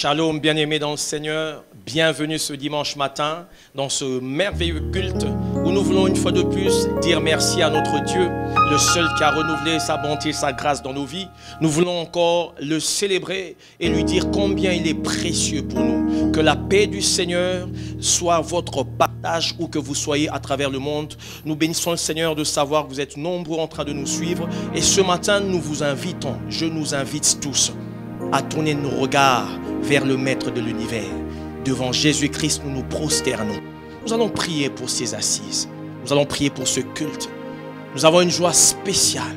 Shalom, bien-aimés dans le Seigneur, bienvenue ce dimanche matin dans ce merveilleux culte où nous voulons une fois de plus dire merci à notre Dieu, le seul qui a renouvelé sa bonté et sa grâce dans nos vies. Nous voulons encore le célébrer et lui dire combien il est précieux pour nous. Que la paix du Seigneur soit votre partage où que vous soyez à travers le monde. Nous bénissons le Seigneur de savoir que vous êtes nombreux en train de nous suivre. Et ce matin, nous vous invitons, je nous invite tous à tourner nos regards vers le Maître de l'univers. Devant Jésus-Christ, nous nous prosternons. Nous allons prier pour ces assises. Nous allons prier pour ce culte. Nous avons une joie spéciale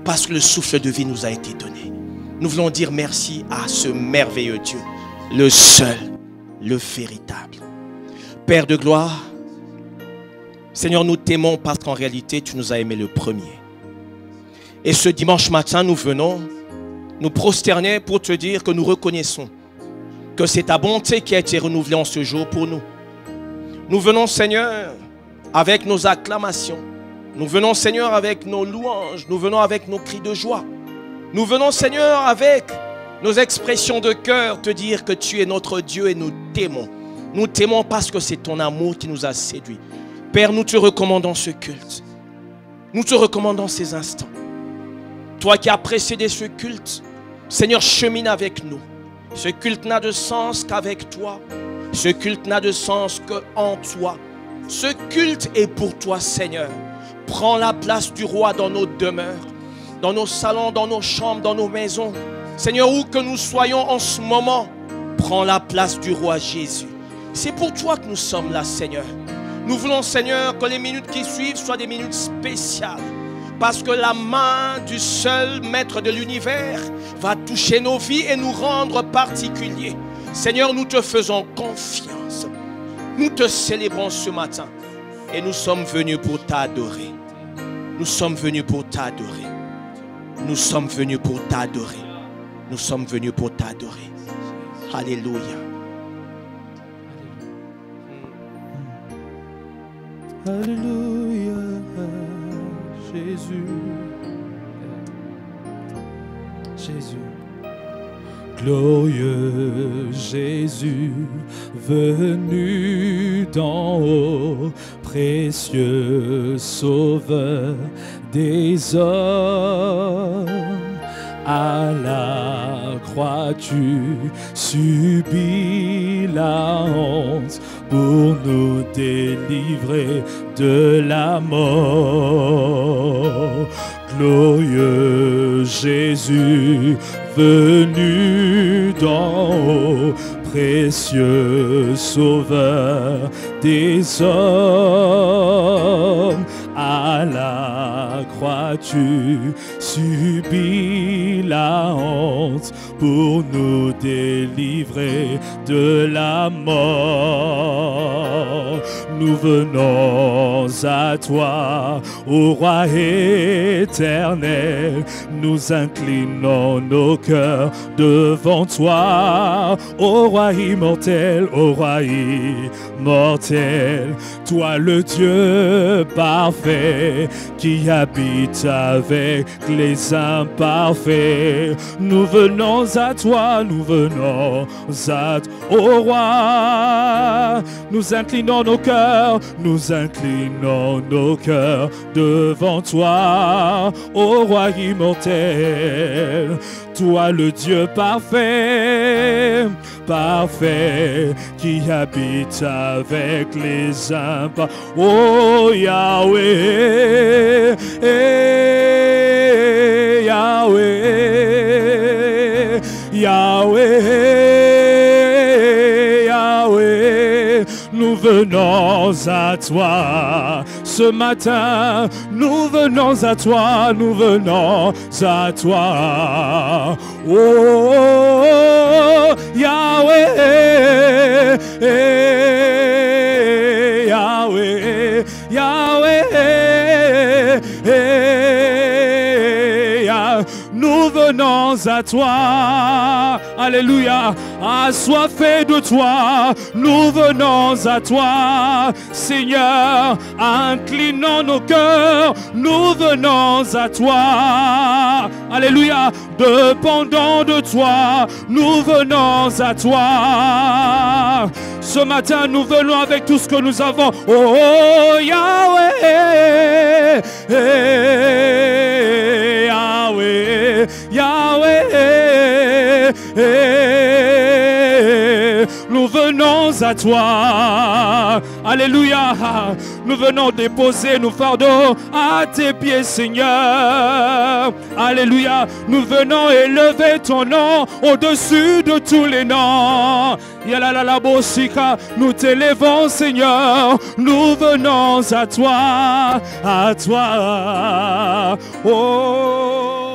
parce que le souffle de vie nous a été donné. Nous voulons dire merci à ce merveilleux Dieu, le seul, le véritable. Père de gloire, Seigneur, nous t'aimons parce qu'en réalité, tu nous as aimés le premier. Et ce dimanche matin, nous venons nous prosterner pour te dire que nous reconnaissons que c'est ta bonté qui a été renouvelée en ce jour pour nous. Nous venons, Seigneur, avec nos acclamations. Nous venons, Seigneur, avec nos louanges. Nous venons avec nos cris de joie. Nous venons, Seigneur, avec nos expressions de cœur, te dire que tu es notre Dieu et nous t'aimons. Nous t'aimons parce que c'est ton amour qui nous a séduits. Père, nous te recommandons ce culte. Nous te recommandons ces instants. Toi qui as précédé ce culte, Seigneur, chemine avec nous. Ce culte n'a de sens qu'avec toi. Ce culte n'a de sens qu'en toi. Ce culte est pour toi, Seigneur. Prends la place du roi dans nos demeures, dans nos salons, dans nos chambres, dans nos maisons. Seigneur, où que nous soyons en ce moment, prends la place du roi Jésus. C'est pour toi que nous sommes là, Seigneur. Nous voulons, Seigneur, que les minutes qui suivent soient des minutes spéciales. Parce que la main du seul maître de l'univers va toucher nos vies et nous rendre particuliers. Seigneur, nous te faisons confiance. Nous te célébrons ce matin. Et nous sommes venus pour t'adorer. Nous sommes venus pour t'adorer. Nous sommes venus pour t'adorer. Nous sommes venus pour t'adorer. Alléluia. Alléluia. Jésus, Jésus, glorieux Jésus, venu d'en haut, précieux sauveur des hommes. À la croix tu subis la honte pour nous délivrer de la mort. Glorieux Jésus, venu d'en haut, précieux sauveur des hommes. À la croix tu subis la honte pour nous délivrer de la mort. Nous venons à toi, ô roi éternel, nous inclinons nos cœurs devant toi, ô roi immortel, ô roi immortel, toi le Dieu parfait qui habite avec les imparfaits. Nous venons à toi, nous venons à toi, ô roi, nous inclinons nos cœurs, nous inclinons nos cœurs devant toi, ô roi immortel, toi le Dieu parfait, parfait, qui habite avec les imparfaits. Oh Yahweh, Yahweh, Yahweh, Yahweh, nous venons à toi ce matin, nous venons à toi, nous venons à toi. Oh Yahweh, Yahweh, Yahweh, nous venons à toi, alléluia, assoiffés de toi, nous venons à toi, Seigneur, inclinons nos cœurs, nous venons à toi, alléluia, dépendant de toi, nous venons à toi. Ce matin, nous venons avec tout ce que nous avons. Oh Yahweh, Yahweh, Yahweh, nous venons à toi. Alléluia. Nous venons déposer nos fardeaux à tes pieds, Seigneur. Alléluia. Nous venons élever ton nom au-dessus de tous les noms. Nous t'élevons, Seigneur. Nous venons à toi, à toi. Oh,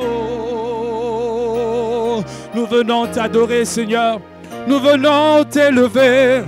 nous venons t'adorer, Seigneur. Nous venons t'élever.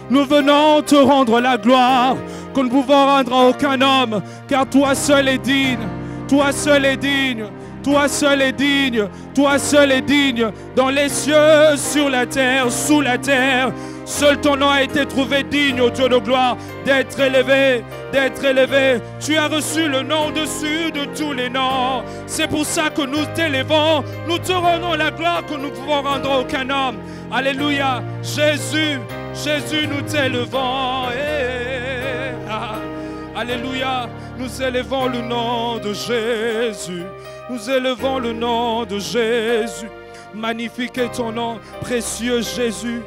Nous venons te rendre la gloire que nous ne pouvons rendre à aucun homme, car toi seul est digne. Toi seul est digne. Toi seul est digne. Toi seul est digne. Dans les cieux, sur la terre, sous la terre. Seul ton nom a été trouvé digne, ô Dieu de gloire, d'être élevé, d'être élevé. Tu as reçu le nom au-dessus de tous les noms. C'est pour ça que nous t'élevons. Nous te rendons la gloire que nous ne pouvons rendre à aucun homme. Alléluia. Jésus, Jésus, nous t'élevons. Alléluia. Nous élevons le nom de Jésus. Nous élevons le nom de Jésus. Magnifique est ton nom, précieux Jésus.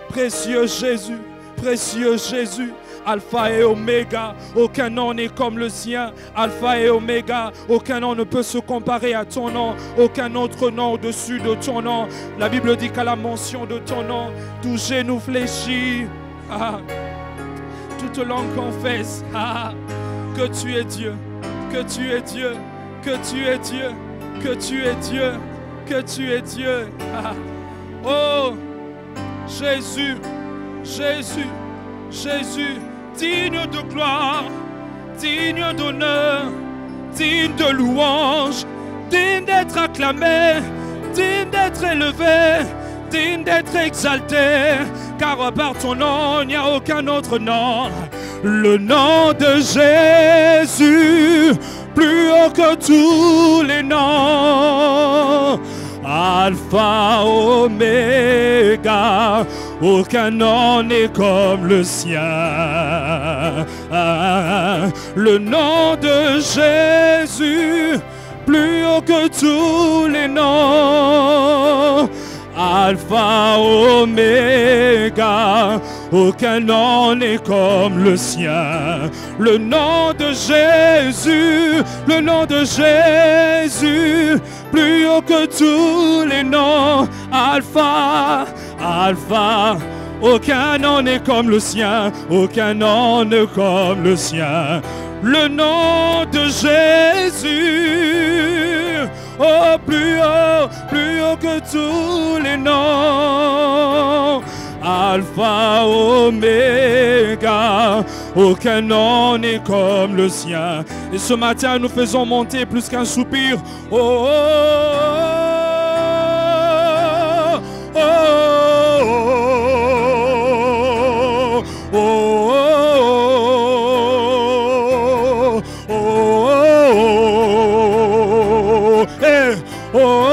Précieux Jésus, précieux Jésus, Alpha et Oméga, aucun nom n'est comme le sien. Alpha et Oméga, aucun nom ne peut se comparer à ton nom, aucun autre nom au-dessus de ton nom. La Bible dit qu'à la mention de ton nom, tout genou fléchit, toute langue confesse que tu es Dieu, que tu es Dieu, que tu es Dieu, que tu es Dieu, que tu es Dieu. Oh Jésus, Jésus, Jésus, digne de gloire, digne d'honneur, digne de louange, digne d'être acclamé, digne d'être élevé, digne d'être exalté, car par ton nom, il n'y a aucun autre nom. Le nom de Jésus, plus haut que tous les noms. Alpha, Oméga, aucun nom n'est comme le sien. Le nom de Jésus, plus haut que tous les noms. Alpha, Oméga, aucun nom n'est comme le sien. Le nom de Jésus, le nom de Jésus, plus haut que tous les noms. Alpha, Alpha, aucun nom n'est comme le sien, aucun nom n'est comme le sien. Le nom de Jésus, oh plus haut que tous les noms. Alpha, Oméga, aucun nom n'est comme le sien. Et ce matin, nous faisons monter plus qu'un soupir. Oh, oh, oh, oh, oh, oh, oh, hey, oh.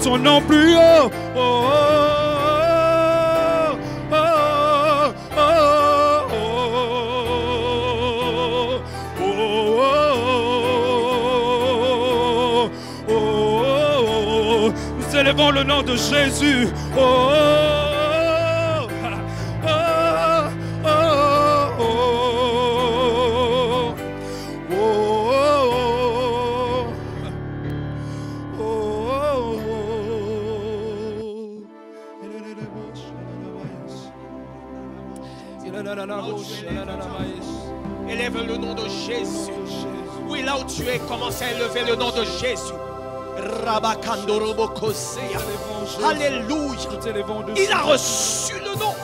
Ton nom plus haut. Oh, oh, oh, oh, oh, oh. Nous élevons le nom de Jésus. Oh, élève le nom de Jésus. Oui, là où tu es, commence à élever le nom de Jésus. Alléluia. Il a reçu le nom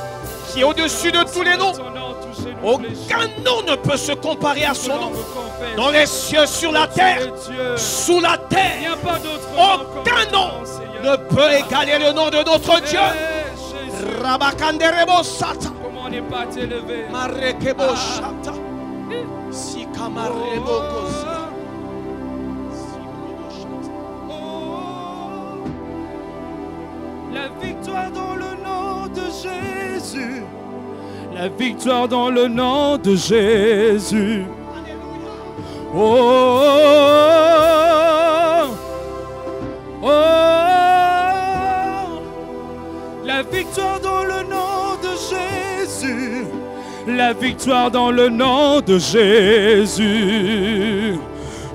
qui est au-dessus de tous les noms. Aucun nom ne peut se comparer à son nom. Dans les cieux, sur la terre, sous la terre, aucun nom ne peut égaler le nom de notre Dieu. Jésus. Rabakanderebo Sata. Comment on n'est pas élevé. Marekebo Shata. Sikamarebo Kosia. La victoire dans le nom de Jésus. La victoire dans le nom de Jésus. Oh, oh, oh. La victoire dans le nom de Jésus. La victoire dans le nom de Jésus.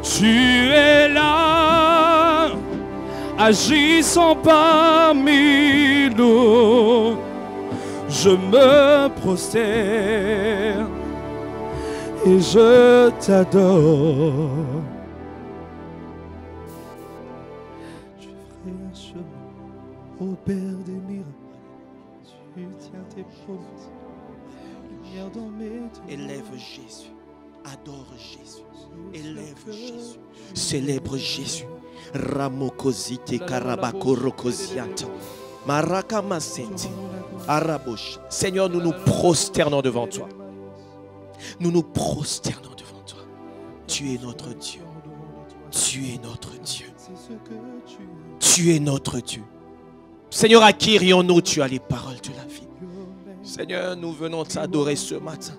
Tu es là, agissant parmi nous. Je me prosterne et je t'adore. Tu ferais un chemin au Père des miracles. Tu tiens tes promesses. Lumière dans mes ténèbres. Élève Jésus. Adore Jésus. Élève Jésus. Célèbre Jésus. Ramokozite Karabakorokosianta. Marakamasente. Arabosh. Seigneur, nous nous prosternons devant toi. Nous nous prosternons devant toi. Tu es notre Dieu. Tu es notre Dieu. Tu es notre Dieu. Seigneur, à qui irions-nous? Tu as les paroles de la vie. Seigneur, nous venons t'adorer ce matin.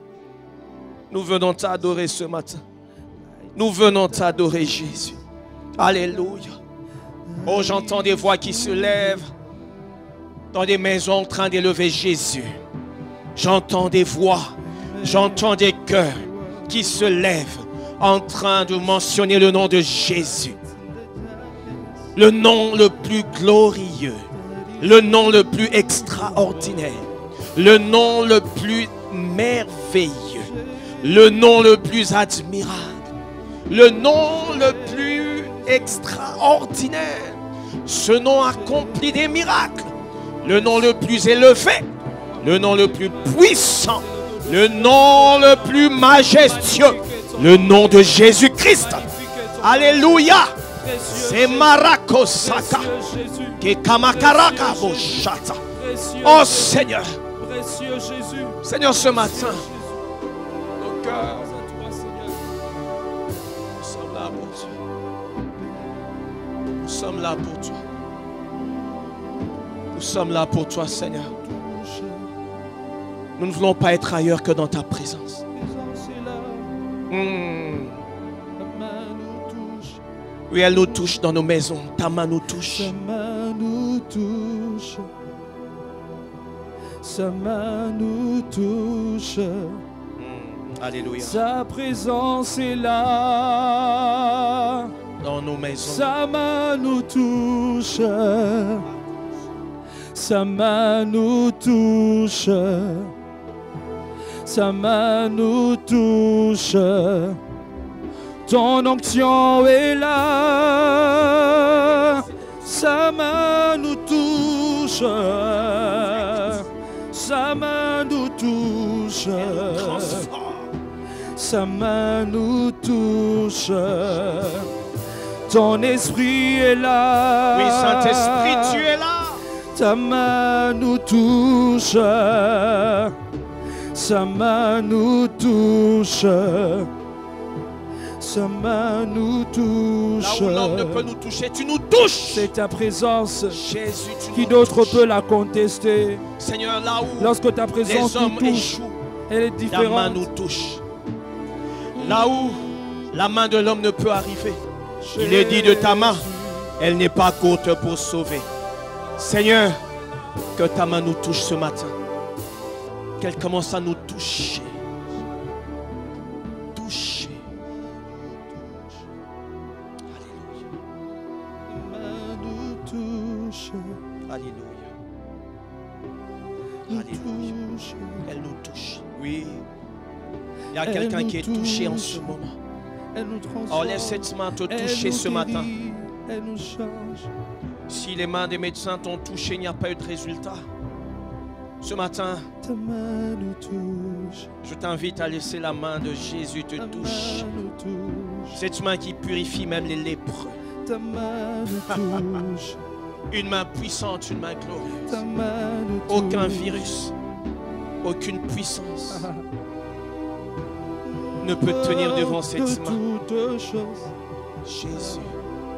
Nous venons t'adorer ce matin. Nous venons t'adorer, Jésus. Alléluia. Oh, j'entends des voix qui se lèvent dans des maisons en train d'élever Jésus. J'entends des voix, j'entends des cœurs qui se lèvent en train de mentionner le nom de Jésus. Le nom le plus glorieux, le nom le plus extraordinaire, le nom le plus merveilleux, le nom le plus admirable, le nom le plus extraordinaire. Ce nom accomplit des miracles. Le nom le plus élevé, le nom le plus puissant, le nom le plus majestueux, le nom de Jésus-Christ. Alléluia. C'est Marakosaka. Oh Seigneur. Seigneur, ce matin, nos cœurs, nous sommes là pour toi. Nous sommes là pour toi. Nous sommes là pour toi, Seigneur. Nous ne voulons pas être ailleurs que dans ta présence. Oui, elle nous touche dans nos maisons. Ta main nous touche. Sa main nous touche. Sa main nous touche. Alléluia. Sa présence est là. Dans nos maisons. Sa main nous touche. Sa main nous touche. Sa main nous touche. Ton onction est là. Sa main nous touche. Sa main nous touche. Sa main nous touche. Ton esprit est là. Oui, Saint-Esprit, tu es là. Ta main nous touche. Sa main nous touche. Sa main nous touche. Là où l'homme ne peut nous toucher, tu nous touches. C'est ta présence. Jésus, tu Qui nous d'autre touches. peut la contester? Seigneur, là où Lorsque ta présence les nous hommes touche, échouent, elle est ta main différente. nous touche. Là où la main de l'homme ne peut arriver, il est dit de ta main, elle n'est pas courte pour sauver. Seigneur, que ta main nous touche ce matin. Qu'elle commence à nous toucher. Toucher. Alléluia. Alléluia. Alléluia. Elle nous touche. Oui. Il y a quelqu'un qui est touché en ce moment. Oh, laisse cette main te toucher ce matin. Elle nous change. Si les mains des médecins t'ont touché, il n'y a pas eu de résultat. Ce matin, Ta main nous touche. je t'invite à laisser la main de Jésus te Ta toucher. main nous touche. Cette main qui purifie même les lépreux. Ta main nous touche. Une main puissante, une main glorieuse. Ta main de Aucun tous. virus, aucune puissance ne peut tenir devant cette De main. toutes choses, Jésus.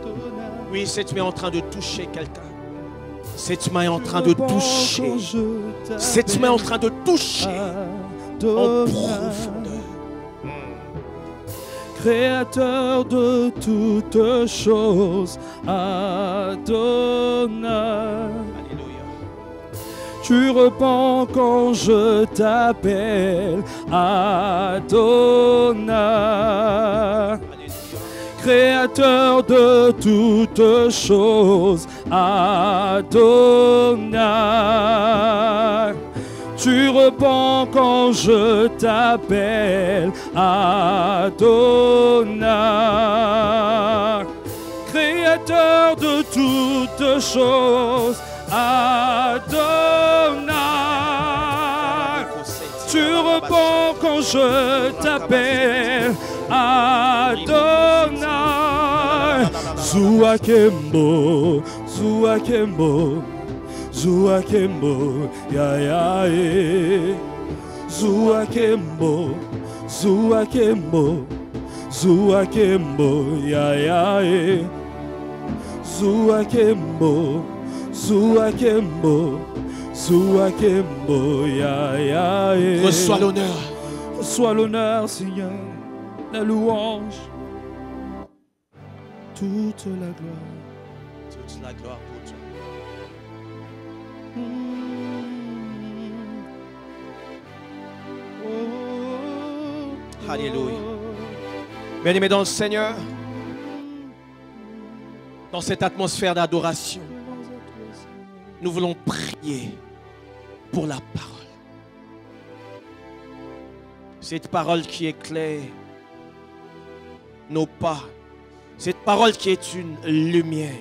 ton âme. Oui, cette main est en train de toucher quelqu'un. Cette main est en train de toucher. Cette main est en train de toucher en profondeur. Créateur de toutes choses, Adonai. Alléluia. Tu réponds quand je t'appelle, Adonai. Alléluia. Créateur de toutes choses, Adonai. Tu réponds quand je t'appelle, Adonai. Créateur de toutes choses, Adonai. Tu réponds quand je t'appelle, Adonai. Zuakembo, Zuakembo, Zuakembo, ya ya e. Zuakembo, Zuakembo, Zuakembo, ya ya e. Zuakembo, Zuakembo, Zuakembo, ya ya e. Reçois l'honneur. Reçois l'honneur, Seigneur, la louange, toute la gloire. Toute la gloire pour toi. Oh. Alléluia. Bien-aimés dans le Seigneur, dans cette atmosphère d'adoration, nous voulons prier pour la parole. Cette parole qui éclaire nos pas. Cette parole qui est une lumière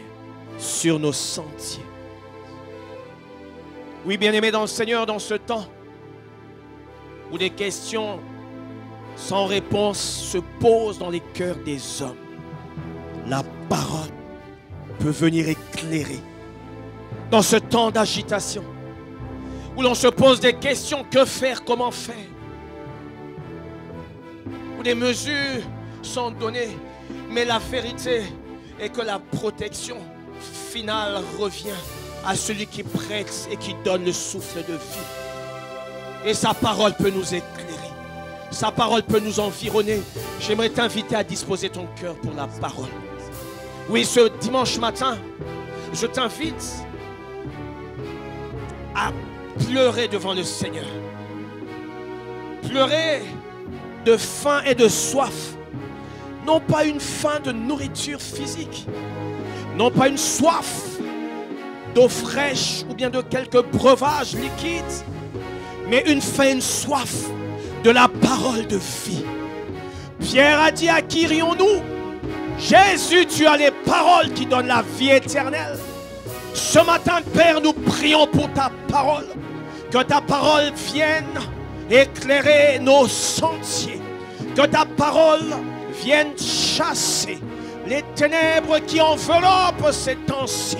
sur nos sentiers. Oui, bien-aimés dans le Seigneur, dans ce temps où des questions sans réponse se posent dans les cœurs des hommes, la parole peut venir éclairer. Dans ce temps d'agitation, où l'on se pose des questions, que faire, comment faire, où des mesures sont données, mais la vérité est que la protection finale revient à celui qui prête et qui donne le souffle de vie. Et sa parole peut nous éclairer. Sa parole peut nous environner. J'aimerais t'inviter à disposer ton cœur pour la parole. Oui, ce dimanche matin, je t'invite à pleurer devant le Seigneur. Pleurer de faim et de soif. Non pas une faim de nourriture physique. Non pas une soif d'eau fraîche ou bien de quelques breuvages liquides. Mais une faim, une soif de la parole de vie. Pierre a dit: à qui irions-nous? Jésus, tu as les paroles qui donnent la vie éternelle. Ce matin, Père, nous prions pour ta parole. Que ta parole vienne éclairer nos sentiers. Que ta parole vienne chasser les ténèbres qui enveloppent ces temps-ci.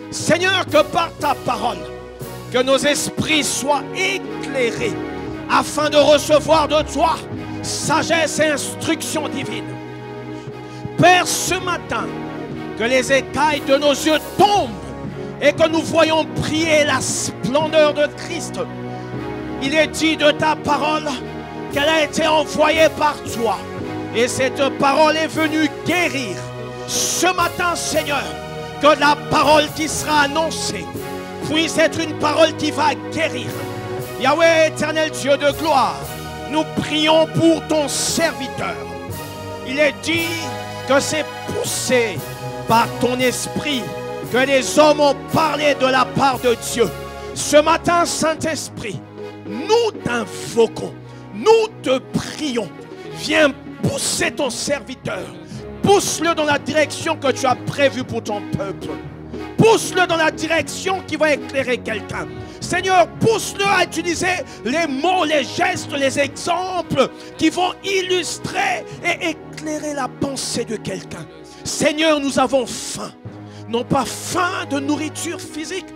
Seigneur, que par ta parole, que nos esprits soient éclairés afin de recevoir de toi sagesse et instruction divine. Père, ce matin, que les écailles de nos yeux tombent et que nous voyons briller la splendeur de Christ. Il est dit de ta parole qu'elle a été envoyée par toi et cette parole est venue guérir. Ce matin, Seigneur, que la parole qui sera annoncée puisse être une parole qui va guérir. Yahweh, éternel Dieu de gloire, nous prions pour ton serviteur. Il est dit que c'est poussé par ton esprit que les hommes ont parlé de la part de Dieu. Ce matin, Saint-Esprit, nous t'invoquons, nous te prions. Viens pousser ton serviteur. Pousse-le dans la direction que tu as prévue pour ton peuple. Pousse-le dans la direction qui va éclairer quelqu'un. Seigneur, pousse-le à utiliser les mots, les gestes, les exemples qui vont illustrer et éclairer la pensée de quelqu'un. Seigneur, nous avons faim. non pas faim de nourriture physique,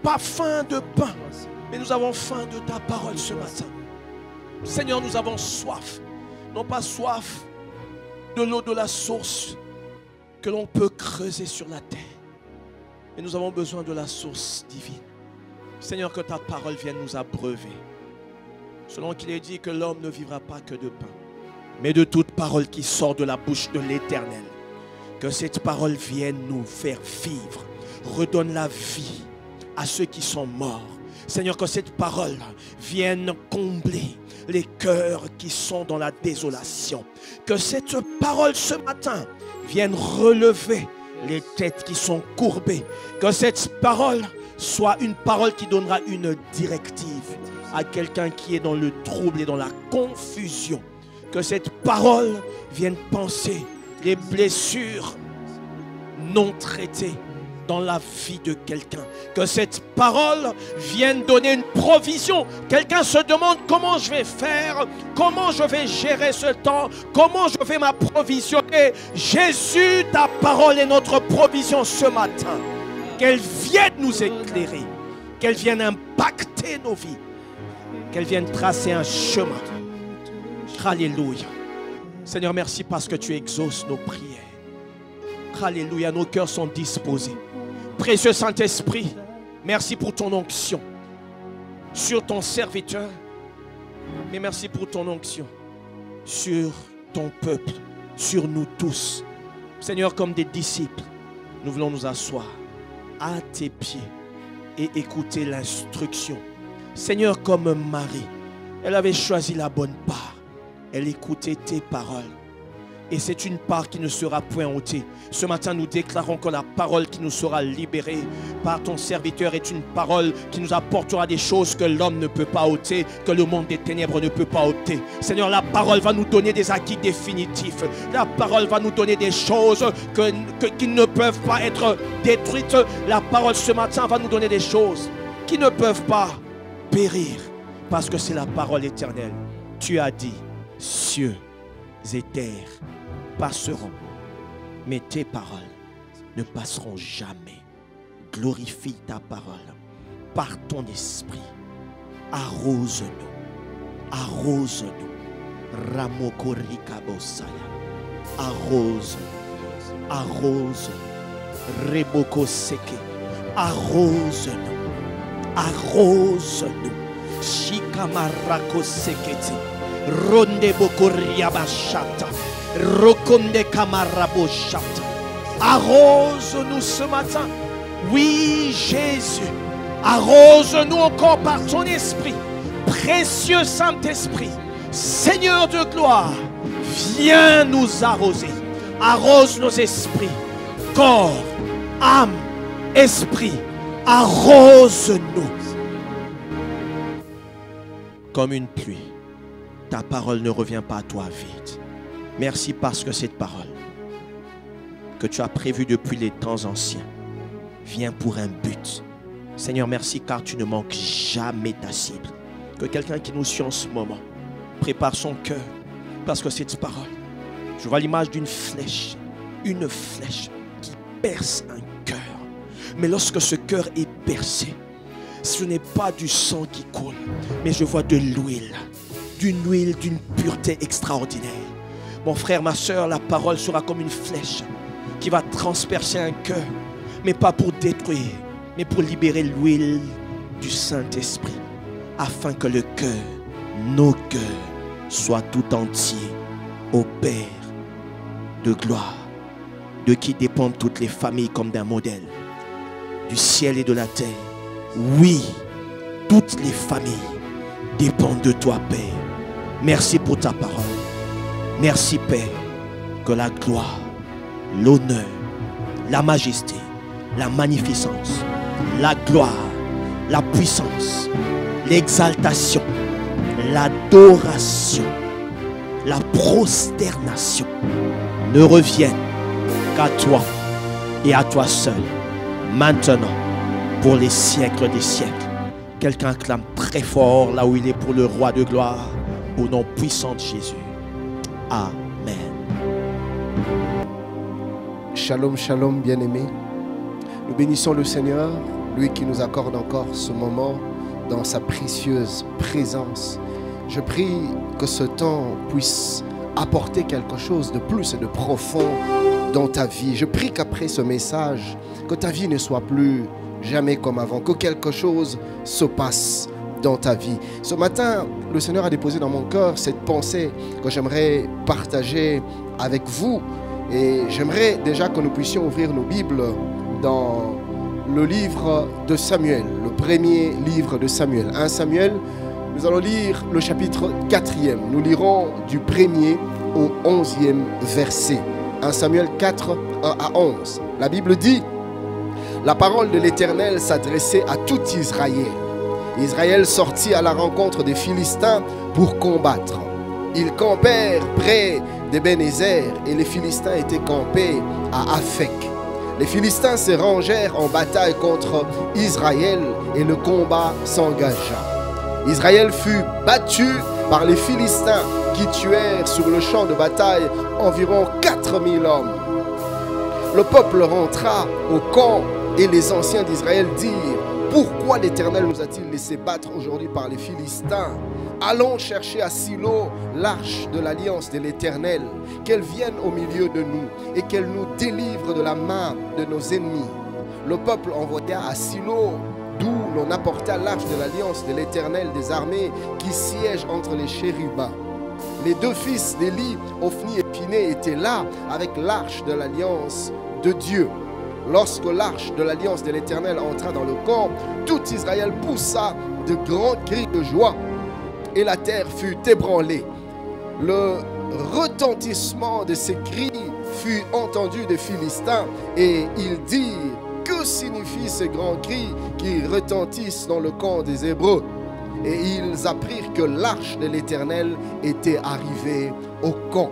pas faim de pain, mais nous avons faim de ta parole ce matin. Seigneur, nous avons soif, non pas soif de l'eau de la source que l'on peut creuser sur la terre, mais nous avons besoin de la source divine. Seigneur, que ta parole vienne nous abreuver, selon qu'il est dit que l'homme ne vivra pas que de pain, mais de toute parole qui sort de la bouche de l'Éternel. Que cette parole vienne nous faire vivre, redonne la vie à ceux qui sont morts. Seigneur, que cette parole vienne combler les cœurs qui sont dans la désolation. Que cette parole ce matin vienne relever les têtes qui sont courbées. Que cette parole soit une parole qui donnera une directive à quelqu'un qui est dans le trouble et dans la confusion. Que cette parole vienne penser les blessures non traitées dans la vie de quelqu'un. Que cette parole vienne donner une provision. Quelqu'un se demande comment je vais faire, comment je vais gérer ce temps, comment je vais m'approvisionner. Jésus, ta parole est notre provision ce matin. Qu'elle vienne nous éclairer, qu'elle vienne impacter nos vies, qu'elle vienne tracer un chemin. Alléluia. Seigneur, merci parce que tu exauces nos prières. Alléluia, nos cœurs sont disposés. Précieux Saint-Esprit, merci pour ton onction sur ton serviteur, mais merci pour ton onction sur ton peuple, sur nous tous. Seigneur, comme des disciples, nous voulons nous asseoir à tes pieds et écouter l'instruction. Seigneur, comme Marie, elle avait choisi la bonne part. Elle écoutait tes paroles. Et c'est une part qui ne sera point ôtée. Ce matin, nous déclarons que la parole qui nous sera libérée par ton serviteur est une parole qui nous apportera des choses que l'homme ne peut pas ôter, que le monde des ténèbres ne peut pas ôter. Seigneur, la parole va nous donner des acquis définitifs. La parole va nous donner des choses qui ne peuvent pas être détruites. La parole ce matin va nous donner des choses qui ne peuvent pas périr, parce que c'est la parole éternelle. Tu as dit, cieux et terre passeront, mais tes paroles ne passeront jamais. Glorifie ta parole par ton esprit. Arrose-nous, arrose-nous. Ramokorikabosaya. Arrose-nous, arrose-nous. Reboko seke. Arrose-nous, arrose-nous. Shikamarako seketi. Ronde bokoria bashata, rokonde kamarabo shata. Arrose-nous ce matin. Oui, Jésus, arrose-nous encore par ton esprit. Précieux Saint-Esprit, Seigneur de gloire, viens nous arroser. Arrose nos esprits, corps, âme, esprit. Arrose-nous comme une pluie. Ta parole ne revient pas à toi vide. Merci parce que cette parole que tu as prévue depuis les temps anciens vient pour un but. Seigneur, merci car tu ne manques jamais ta cible. Que quelqu'un qui nous suit en ce moment prépare son cœur, parce que cette parole, je vois l'image d'une flèche, une flèche qui perce un cœur. Mais lorsque ce cœur est percé, ce n'est pas du sang qui coule, mais je vois de l'huile. D'une huile, d'une pureté extraordinaire. Mon frère, ma soeur, la parole sera comme une flèche qui va transpercer un cœur, mais pas pour détruire, mais pour libérer l'huile du Saint-Esprit, afin que le cœur, nos cœurs, soient tout entiers au Père de gloire, de qui dépendent toutes les familles comme d'un modèle, du ciel et de la terre. Oui, toutes les familles dépendent de toi, Père. Merci pour ta parole. Merci, Père, que la gloire, l'honneur, la majesté, la magnificence, la gloire, la puissance, l'exaltation, l'adoration, la prosternation ne reviennent qu'à toi et à toi seul, maintenant, pour les siècles des siècles. Quelqu'un clame très fort là où il est pour le roi de gloire, au nom puissant de Jésus. Amen. Shalom, shalom, bien-aimés. Nous bénissons le Seigneur, lui qui nous accorde encore ce moment dans sa précieuse présence. Je prie que ce temps puisse apporter quelque chose de plus et de profond dans ta vie. Je prie qu'après ce message, que ta vie ne soit plus jamais comme avant, que quelque chose se passe dans ta vie. Ce matin, le Seigneur a déposé dans mon cœur cette pensée que j'aimerais partager avec vous. Et j'aimerais déjà que nous puissions ouvrir nos Bibles dans le livre de Samuel, le premier livre de Samuel. 1 Samuel, nous allons lire le chapitre 4e. Nous lirons du 1er au 11e verset. 1 Samuel 4, 1 à 11. La Bible dit: la parole de l'Éternel s'adressait à tout Israël. Israël sortit à la rencontre des Philistins pour combattre. Ils campèrent près d'Ebenezer et les Philistins étaient campés à Aphek. Les Philistins se rangèrent en bataille contre Israël et le combat s'engagea. Israël fut battu par les Philistins qui tuèrent sur le champ de bataille environ 4000 hommes. Le peuple rentra au camp et les anciens d'Israël dirent: pourquoi l'Éternel nous a-t-il laissé battre aujourd'hui par les Philistins? Allons chercher à Silo l'arche de l'alliance de l'Éternel, qu'elle vienne au milieu de nous et qu'elle nous délivre de la main de nos ennemis. Le peuple envoya à Silo, d'où l'on apporta l'arche de l'alliance de l'Éternel des armées qui siège entre les chérubins. Les deux fils d'Élie, Ophni et Phiné, étaient là avec l'arche de l'alliance de Dieu. Lorsque l'arche de l'alliance de l'Éternel entra dans le camp, tout Israël poussa de grands cris de joie et la terre fut ébranlée. Le retentissement de ces cris fut entendu des Philistins et ils dirent: que signifient ces grands cris qui retentissent dans le camp des Hébreux? Et ils apprirent que l'arche de l'Éternel était arrivée au camp.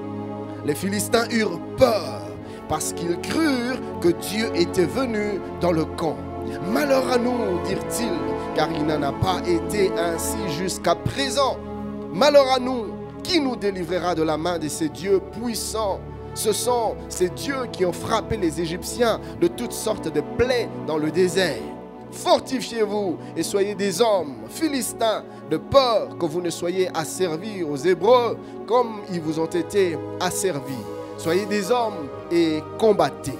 Les Philistins eurent peur parce qu'ils crurent que Dieu était venu dans le camp. Malheur à nous, dirent-ils, car il n'en a pas été ainsi jusqu'à présent. Malheur à nous, qui nous délivrera de la main de ces dieux puissants? Ce sont ces dieux qui ont frappé les Égyptiens de toutes sortes de plaies dans le désert. Fortifiez-vous et soyez des hommes philistins, de peur que vous ne soyez asservis aux Hébreux comme ils vous ont été asservis. Soyez des hommes et combattez.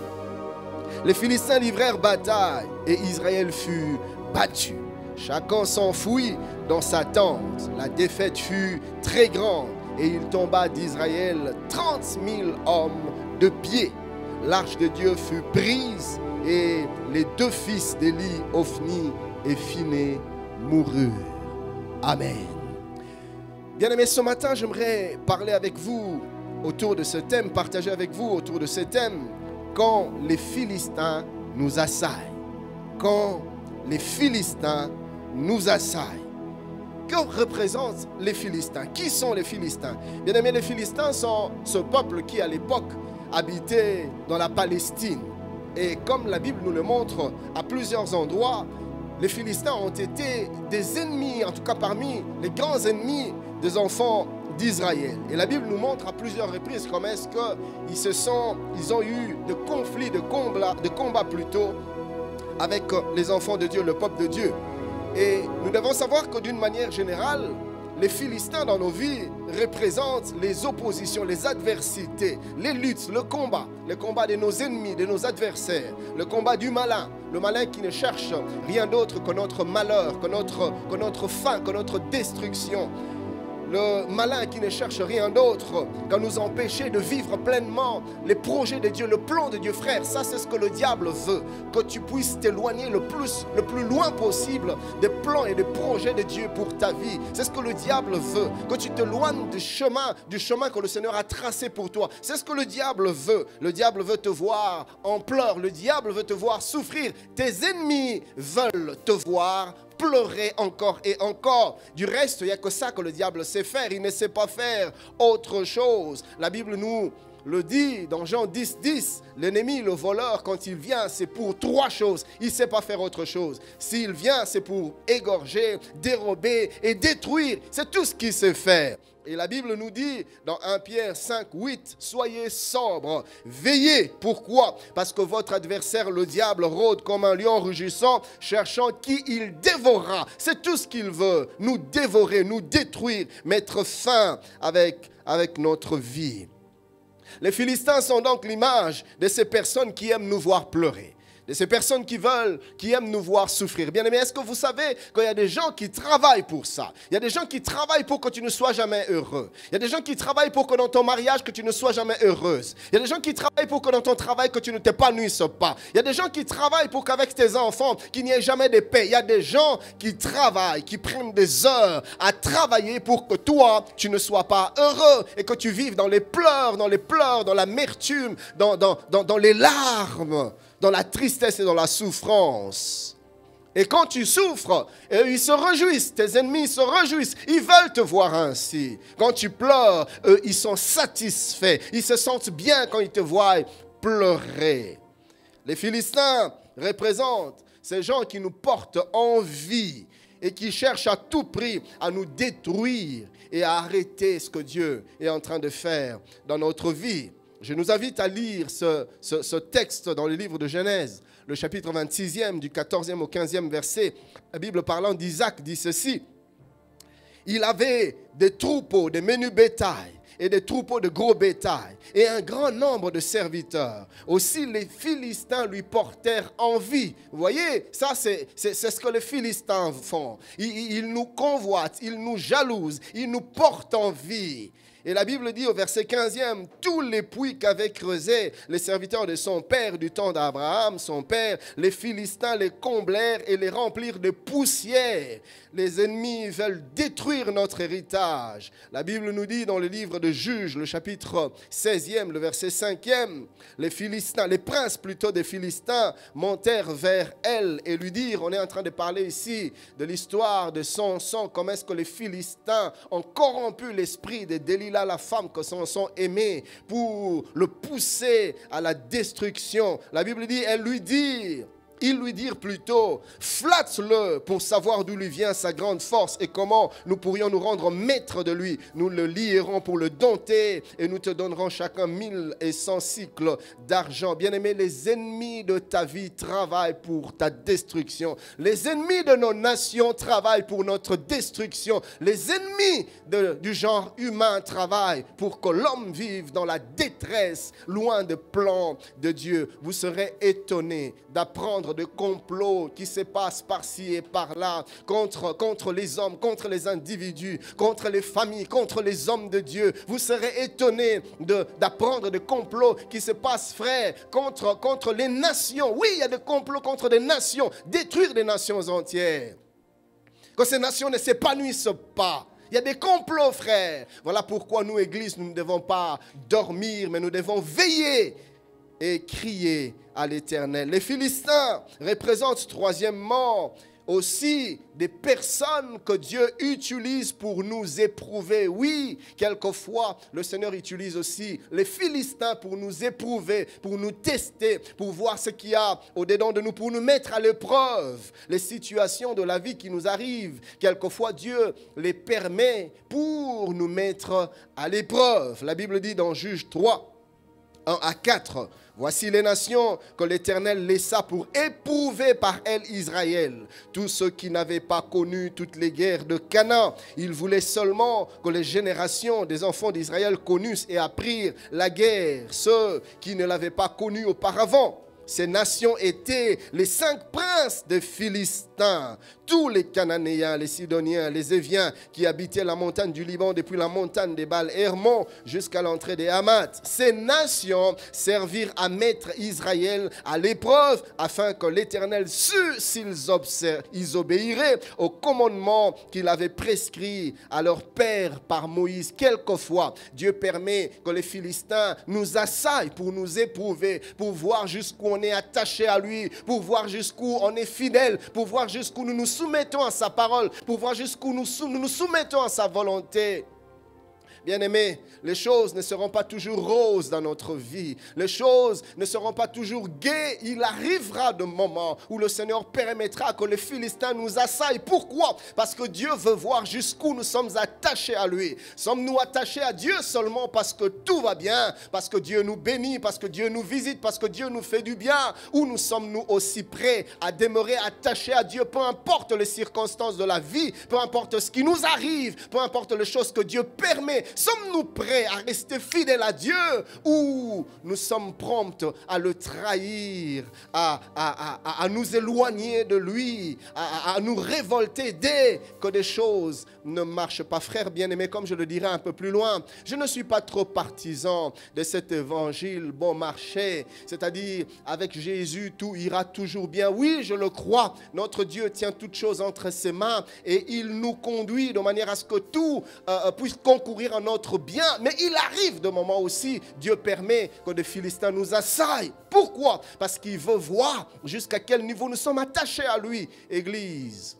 Les Philistins livrèrent bataille et Israël fut battu. Chacun s'enfuit dans sa tente. La défaite fut très grande et il tomba d'Israël 30 000 hommes de pied. L'arche de Dieu fut prise et les deux fils d'Élie, Ophni et Phiné, moururent. Amen. Bien-aimés, ce matin, j'aimerais parler avec vous autour de ce thème, partager avec vous autour de ce thème, quand les Philistins nous assaillent. Quand les Philistins nous assaillent. Que représentent les Philistins? Qui sont les Philistins? Bien aimés, les Philistins sont ce peuple qui à l'époque habitait dans la Palestine. Et comme la Bible nous le montre à plusieurs endroits, les Philistins ont été des ennemis, en tout cas parmi les grands ennemis des enfants d'Israël. Et la Bible nous montre à plusieurs reprises comment est-ce qu'ils ont eu de conflits, de combats plutôt, avec les enfants de Dieu, le peuple de Dieu. Et nous devons savoir que d'une manière générale, les Philistins dans nos vies représentent les oppositions, les adversités, les luttes, le combat de nos ennemis, de nos adversaires, le combat du malin, le malin qui ne cherche rien d'autre que notre malheur, que notre fin, que notre destruction. Le malin qui ne cherche rien d'autre qu'à nous empêcher de vivre pleinement les projets de Dieu, le plan de Dieu, frère. Ça, c'est ce que le diable veut. Que tu puisses t'éloigner le plus loin possible des plans et des projets de Dieu pour ta vie. C'est ce que le diable veut. Que tu t'éloignes du chemin que le Seigneur a tracé pour toi. C'est ce que le diable veut. Le diable veut te voir en pleurs. Le diable veut te voir souffrir. Tes ennemis veulent te voir pleurer encore et encore. Du reste, il n'y a que ça que le diable sait faire. Il ne sait pas faire autre chose. La Bible nous le dit dans Jean 10, 10. L'ennemi, le voleur, quand il vient, c'est pour 3 choses. Il ne sait pas faire autre chose. S'il vient, c'est pour égorger, dérober et détruire. C'est tout ce qu'il sait faire. Et la Bible nous dit dans 1 Pierre 5, 8, soyez sobres, veillez. Pourquoi? Parce que votre adversaire, le diable, rôde comme un lion rugissant, cherchant qui il dévorera. C'est tout ce qu'il veut, nous dévorer, nous détruire, mettre fin avec notre vie. Les Philistins sont donc l'image de ces personnes qui aiment nous voir pleurer. De ces personnes qui aiment nous voir souffrir. Bien aimé, est-ce que vous savez qu'il y a des gens qui travaillent pour ça? Il y a des gens qui travaillent pour que tu ne sois jamais heureux. Il y a des gens qui travaillent pour que dans ton mariage, que tu ne sois jamais heureuse. Il y a des gens qui travaillent pour que dans ton travail, que tu ne t'épanouisses pas. Il y a des gens qui travaillent pour qu'avec tes enfants, qu'il n'y ait jamais de paix. Il y a des gens qui travaillent, qui prennent des heures à travailler pour que toi, tu ne sois pas heureux et que tu vives dans les pleurs, dans l'amertume, dans les larmes, dans la tristesse et dans la souffrance. Et quand tu souffres, ils se réjouissent, tes ennemis se réjouissent, ils veulent te voir ainsi. Quand tu pleures, ils sont satisfaits, ils se sentent bien quand ils te voient pleurer. Les Philistins représentent ces gens qui nous portent envie et qui cherchent à tout prix à nous détruire et à arrêter ce que Dieu est en train de faire dans notre vie. Je nous invite à lire ce texte dans le livre de Genèse, le chapitre 26e, du 14e au 15e verset. La Bible parlant d'Isaac dit ceci. Il avait des troupeaux, des menus bétail et des troupeaux de gros bétail et un grand nombre de serviteurs. Aussi les Philistins lui portèrent envie. Vous voyez, ça c'est ce que les Philistins font. Ils nous convoitent, ils nous jalousent, ils nous portent envie. Et la Bible dit au verset 15e, tous les puits qu'avaient creusés les serviteurs de son père du temps d'Abraham, son père, les Philistins les comblèrent et les remplirent de poussière. Les ennemis veulent détruire notre héritage. La Bible nous dit dans le livre de Juges, le chapitre 16e, le verset 5e, les Philistins, les princes plutôt des Philistins montèrent vers elle et lui dirent, on est en train de parler ici de l'histoire de Samson, comment est-ce que les Philistins ont corrompu l'esprit de Delilah, la femme que Samson aimait, pour le pousser à la destruction. La Bible dit, ils lui dirent plutôt, flatte-le pour savoir d'où lui vient sa grande force et comment nous pourrions nous rendre maîtres de lui. Nous le lierons pour le dompter et nous te donnerons chacun 1100 cycles d'argent. Bien-aimé, les ennemis de ta vie travaillent pour ta destruction. Les ennemis de nos nations travaillent pour notre destruction. Les ennemis du genre humain travaillent pour que l'homme vive dans la détresse, loin de plan de Dieu. Vous serez étonnés d'apprendre de complots qui se passent par-ci et par-là contre les hommes, contre les individus, contre les familles, contre les hommes de Dieu. Vous serez étonnés d'apprendre des complots qui se passent, frère, contre les nations. Oui, il y a des complots contre des nations, détruire des nations entières. Que ces nations ne s'épanouissent pas. Il y a des complots, frère. Voilà pourquoi nous, Église, nous ne devons pas dormir, mais nous devons veiller et crier à l'Éternel. Les Philistins représentent troisièmement aussi des personnes que Dieu utilise pour nous éprouver. Oui, quelquefois, le Seigneur utilise aussi les Philistins pour nous éprouver, pour nous tester, pour voir ce qu'il y a au-dedans de nous, pour nous mettre à l'épreuve. Les situations de la vie qui nous arrivent, quelquefois Dieu les permet pour nous mettre à l'épreuve. La Bible dit dans Juges 3, 1 à 4, voici les nations que l'Éternel laissa pour éprouver par elles Israël. Tous ceux qui n'avaient pas connu toutes les guerres de Canaan, il voulait seulement que les générations des enfants d'Israël connussent et apprirent la guerre, ceux qui ne l'avaient pas connue auparavant. Ces nations étaient les 5 princes des Philistins, tous les Cananéens, les Sidoniens, les Éviens qui habitaient la montagne du Liban depuis la montagne des Baal-Hermon jusqu'à l'entrée des Hamath. Ces nations servirent à mettre Israël à l'épreuve afin que l'Éternel sût s'ils obéiraient au commandement qu'il avait prescrit à leur père par Moïse. Quelquefois, Dieu permet que les Philistins nous assaillent pour nous éprouver, pour voir jusqu'où on est attaché à lui, pour voir jusqu'où on est fidèle, pour voir jusqu'où nous nous soumettons à sa parole, pour voir jusqu'où nous nous soumettons à sa volonté. Bien-aimés, les choses ne seront pas toujours roses dans notre vie. Les choses ne seront pas toujours gaies. Il arrivera de moments où le Seigneur permettra que les Philistins nous assaillent. Pourquoi? Parce que Dieu veut voir jusqu'où nous sommes attachés à lui. Sommes-nous attachés à Dieu seulement parce que tout va bien, parce que Dieu nous bénit, parce que Dieu nous visite, parce que Dieu nous fait du bien? Ou nous sommes-nous aussi prêts à demeurer attachés à Dieu, peu importe les circonstances de la vie, peu importe ce qui nous arrive, peu importe les choses que Dieu permet? Sommes-nous prêts à rester fidèles à Dieu ou nous sommes prompts à le trahir, à nous éloigner de lui, à nous révolter dès que des choses ne marchent pas? Frères bien-aimés, comme je le dirai un peu plus loin, je ne suis pas trop partisan de cet évangile bon marché, c'est-à-dire avec Jésus tout ira toujours bien. Oui, je le crois, notre Dieu tient toutes choses entre ses mains et il nous conduit de manière à ce que tout puisse concourir à notre bien. Mais il arrive de moments aussi, Dieu permet que des Philistins nous assaillent. Pourquoi? Parce qu'il veut voir jusqu'à quel niveau nous sommes attachés à lui. Église,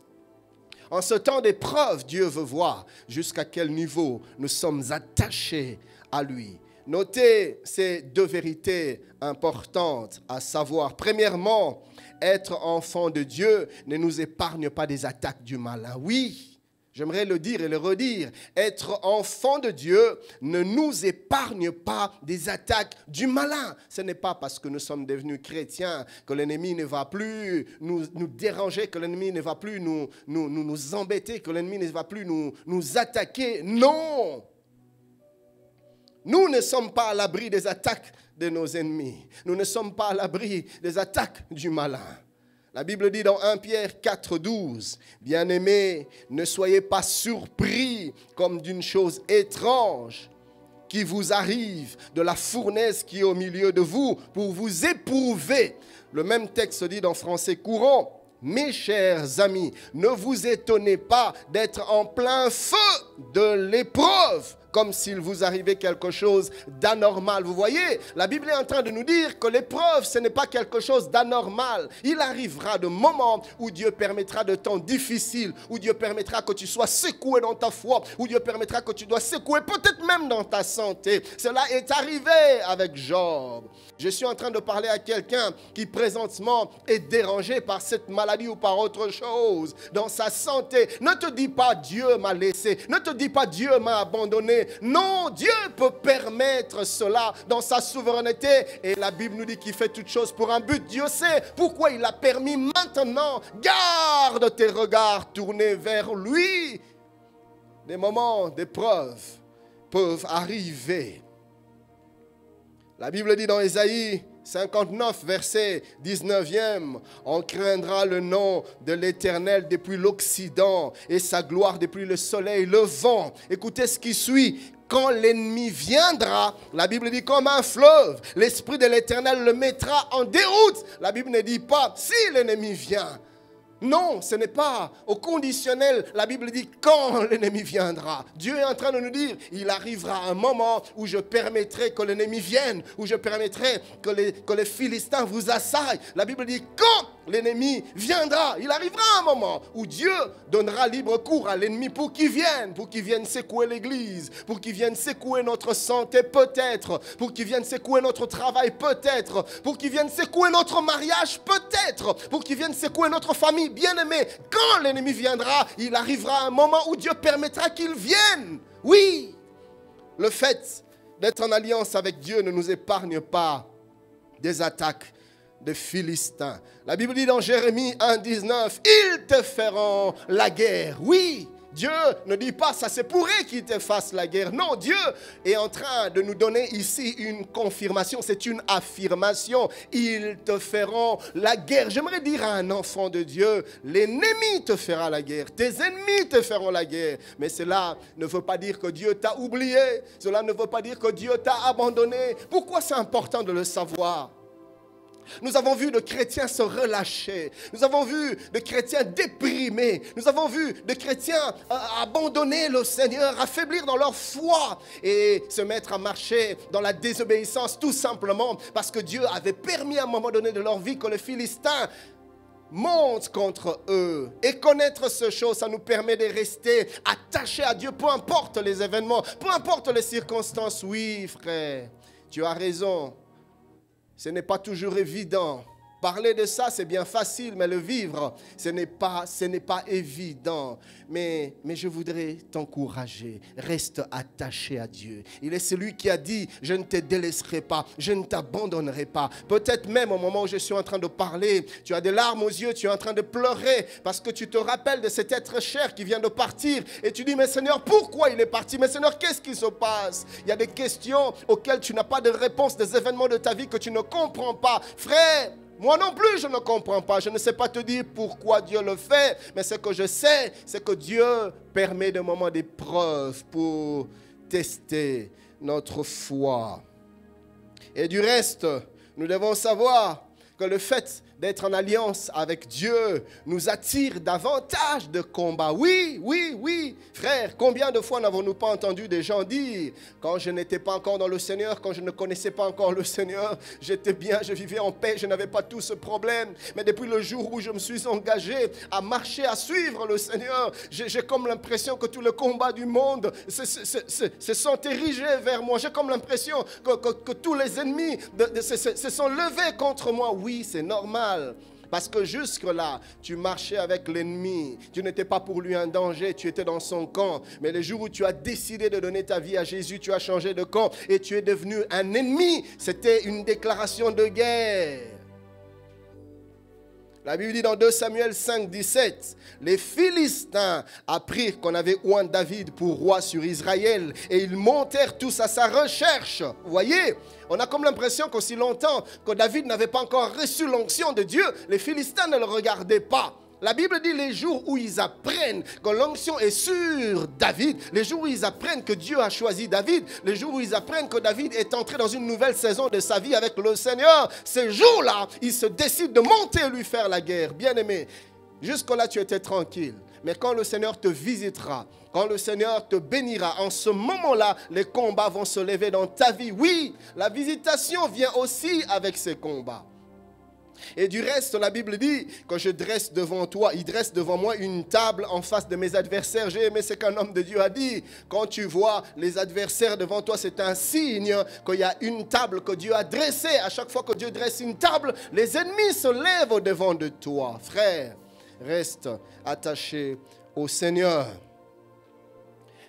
en ce temps d'épreuve, Dieu veut voir jusqu'à quel niveau nous sommes attachés à lui. Notez ces deux vérités importantes à savoir. Premièrement, être enfant de Dieu ne nous épargne pas des attaques du malin. Oui, j'aimerais le dire et le redire. Être enfant de Dieu ne nous épargne pas des attaques du malin. Ce n'est pas parce que nous sommes devenus chrétiens que l'ennemi ne va plus nous déranger, que l'ennemi ne va plus nous embêter, que l'ennemi ne va plus nous attaquer. Non! Nous ne sommes pas à l'abri des attaques de nos ennemis. Nous ne sommes pas à l'abri des attaques du malin. La Bible dit dans 1 Pierre 4, 12, « Bien-aimés, ne soyez pas surpris comme d'une chose étrange qui vous arrive de la fournaise qui est au milieu de vous pour vous éprouver. » Le même texte dit dans français courant, « Mes chers amis, ne vous étonnez pas d'être en plein feu de l'épreuve, comme s'il vous arrivait quelque chose d'anormal. » Vous voyez, la Bible est en train de nous dire que l'épreuve, ce n'est pas quelque chose d'anormal. Il arrivera de moments où Dieu permettra de temps difficiles, où Dieu permettra que tu sois secoué dans ta foi, où Dieu permettra que tu dois secouer peut-être même dans ta santé. Cela est arrivé avec Job. Je suis en train de parler à quelqu'un qui présentement est dérangé par cette maladie ou par autre chose dans sa santé. Ne te dis pas Dieu m'a laissé, ne te dis pas Dieu m'a abandonné. Non, Dieu peut permettre cela dans sa souveraineté. Et la Bible nous dit qu'il fait toutes choses pour un but. Dieu sait pourquoi il a permis maintenant. Garde tes regards tournés vers lui. Des moments d'épreuve peuvent arriver. La Bible dit dans Ésaïe 59, verset 19e, « On craindra le nom de l'Éternel depuis l'Occident et sa gloire depuis le soleil levant. » Écoutez ce qui suit. Quand l'ennemi viendra, la Bible dit comme un fleuve, l'Esprit de l'Éternel le mettra en déroute. La Bible ne dit pas si l'ennemi vient. Non, ce n'est pas au conditionnel. La Bible dit quand l'ennemi viendra. Dieu est en train de nous dire, il arrivera un moment où je permettrai que l'ennemi vienne, où je permettrai que les Philistins vous assaillent. La Bible dit quand l'ennemi viendra. Il arrivera un moment où Dieu donnera libre cours à l'ennemi pour qu'il vienne secouer l'église, pour qu'il vienne secouer notre santé peut-être, pour qu'il vienne secouer notre travail peut-être, pour qu'il vienne secouer notre mariage peut-être, pour qu'il vienne secouer notre famille. Bien-aimé, quand l'ennemi viendra, il arrivera un moment où Dieu permettra qu'il vienne. Oui, le fait d'être en alliance avec Dieu ne nous épargne pas des attaques des Philistins. La Bible dit dans Jérémie 1,19, ils te feront la guerre. Oui, Dieu ne dit pas ça c'est pour eux qu'ils te fassent la guerre. Non, Dieu est en train de nous donner ici une confirmation, c'est une affirmation. Ils te feront la guerre. J'aimerais dire à un enfant de Dieu, l'ennemi te fera la guerre, tes ennemis te feront la guerre. Mais cela ne veut pas dire que Dieu t'a oublié, cela ne veut pas dire que Dieu t'a abandonné. Pourquoi c'est important de le savoir? Nous avons vu de chrétiens se relâcher. Nous avons vu de chrétiens déprimés. Nous avons vu de chrétiens abandonner le Seigneur, affaiblir dans leur foi et se mettre à marcher dans la désobéissance tout simplement parce que Dieu avait permis à un moment donné de leur vie que les Philistins monte contre eux. Et connaître ces choses, ça nous permet de rester attachés à Dieu, peu importe les événements, peu importe les circonstances. Oui, frère, tu as raison. Ce n'est pas toujours évident. Parler de ça, c'est bien facile, mais le vivre, ce n'est pas évident. Mais je voudrais t'encourager. Reste attaché à Dieu. Il est celui qui a dit, je ne te délaisserai pas, je ne t'abandonnerai pas. Peut-être même au moment où je suis en train de parler, tu as des larmes aux yeux, tu es en train de pleurer parce que tu te rappelles de cet être cher qui vient de partir. Et tu dis, mais Seigneur, pourquoi il est parti? Mais Seigneur, qu'est-ce qui se passe? Il y a des questions auxquelles tu n'as pas de réponse, des événements de ta vie que tu ne comprends pas. Frère, moi non plus, je ne comprends pas. Je ne sais pas te dire pourquoi Dieu le fait. Mais ce que je sais, c'est que Dieu permet des moments d'épreuve pour tester notre foi. Et du reste, nous devons savoir que le fait d'être en alliance avec Dieu nous attire davantage de combats. Oui, oui, oui. Frère, combien de fois n'avons-nous pas entendu des gens dire, quand je n'étais pas encore dans le Seigneur, quand je ne connaissais pas encore le Seigneur, j'étais bien, je vivais en paix, je n'avais pas tout ce problème. Mais depuis le jour où je me suis engagé à marcher, à suivre le Seigneur, j'ai comme l'impression que tous les combats du monde se sont érigés vers moi. J'ai comme l'impression que tous les ennemis se sont levés contre moi. Oui, c'est normal. Parce que jusque-là, tu marchais avec l'ennemi. Tu n'étais pas pour lui un danger, tu étais dans son camp. Mais le jour où tu as décidé de donner ta vie à Jésus, tu as changé de camp et tu es devenu un ennemi. C'était une déclaration de guerre. La Bible dit dans 2 Samuel 5, 17, les Philistins apprirent qu'on avait oint David pour roi sur Israël et ils montèrent tous à sa recherche. Vous voyez, on a comme l'impression qu'aussi longtemps que David n'avait pas encore reçu l'onction de Dieu, les Philistins ne le regardaient pas. La Bible dit les jours où ils apprennent que l'onction est sur David, les jours où ils apprennent que Dieu a choisi David, les jours où ils apprennent que David est entré dans une nouvelle saison de sa vie avec le Seigneur, ces jours-là, ils se décident de monter et lui faire la guerre. Bien-aimé, jusque-là tu étais tranquille. Mais quand le Seigneur te visitera, quand le Seigneur te bénira, en ce moment-là, les combats vont se lever dans ta vie. Oui, la visitation vient aussi avec ces combats. Et du reste, la Bible dit que je dresse devant toi, il dresse devant moi une table en face de mes adversaires. J'ai aimé ce qu'un homme de Dieu a dit. Quand tu vois les adversaires devant toi, c'est un signe qu'il y a une table que Dieu a dressée. À chaque fois que Dieu dresse une table, les ennemis se lèvent au devant de toi. Frère, reste attaché au Seigneur.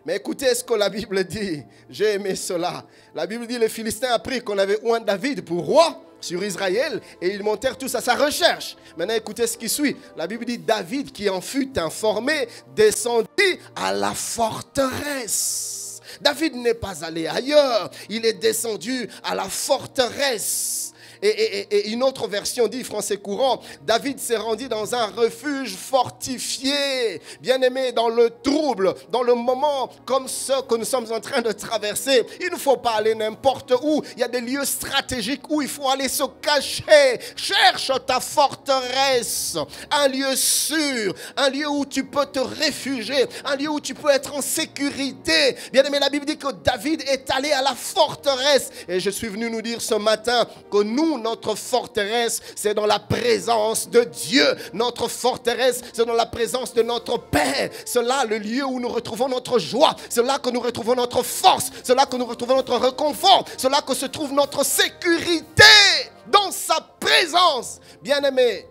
Mais écoutez ce que la Bible dit. J'ai aimé cela. La Bible dit les Philistins apprirent qu'on avait oint David pour roi sur Israël et ils montèrent tous à sa recherche. Maintenant écoutez ce qui suit. La Bible dit David qui en fut informé descendit à la forteresse. David n'est pas allé ailleurs, il est descendu à la forteresse. Et une autre version dit, français courant, David s'est rendu dans un refuge fortifié. Bien-aimé, dans le trouble, dans le moment comme ce que nous sommes en train de traverser, il ne faut pas aller n'importe où. Il y a des lieux stratégiques où il faut aller se cacher. Cherche ta forteresse, un lieu sûr, un lieu où tu peux te réfugier, un lieu où tu peux être en sécurité. Bien-aimé, la Bible dit que David est allé à la forteresse. Et je suis venu nous dire ce matin que nous, notre forteresse, c'est dans la présence de Dieu. Notre forteresse, c'est dans la présence de notre Père. C'est là le lieu où nous retrouvons notre joie. C'est là que nous retrouvons notre force. C'est là que nous retrouvons notre réconfort. C'est là que se trouve notre sécurité. Dans sa présence. Bien-aimé,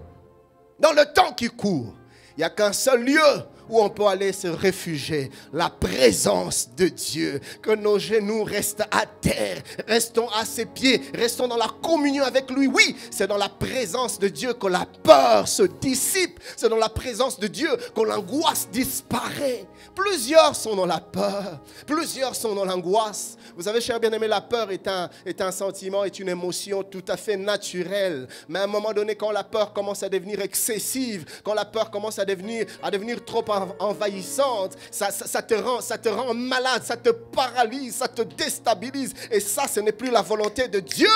dans le temps qui court, il n'y a qu'un seul lieu où on peut aller se réfugier, la présence de Dieu. Que nos genoux restent à terre, restons à ses pieds, restons dans la communion avec lui. Oui, c'est dans la présence de Dieu que la peur se dissipe. C'est dans la présence de Dieu que l'angoisse disparaît. Plusieurs sont dans la peur, plusieurs sont dans l'angoisse. Vous savez, cher bien-aimé, la peur est un sentiment, est une émotion tout à fait naturelle. Mais à un moment donné, quand la peur commence à devenir excessive, quand la peur commence à devenir trop envahissante, ça te rend malade, ça te paralyse, ça te déstabilise. Et ça, ce n'est plus la volonté de Dieu.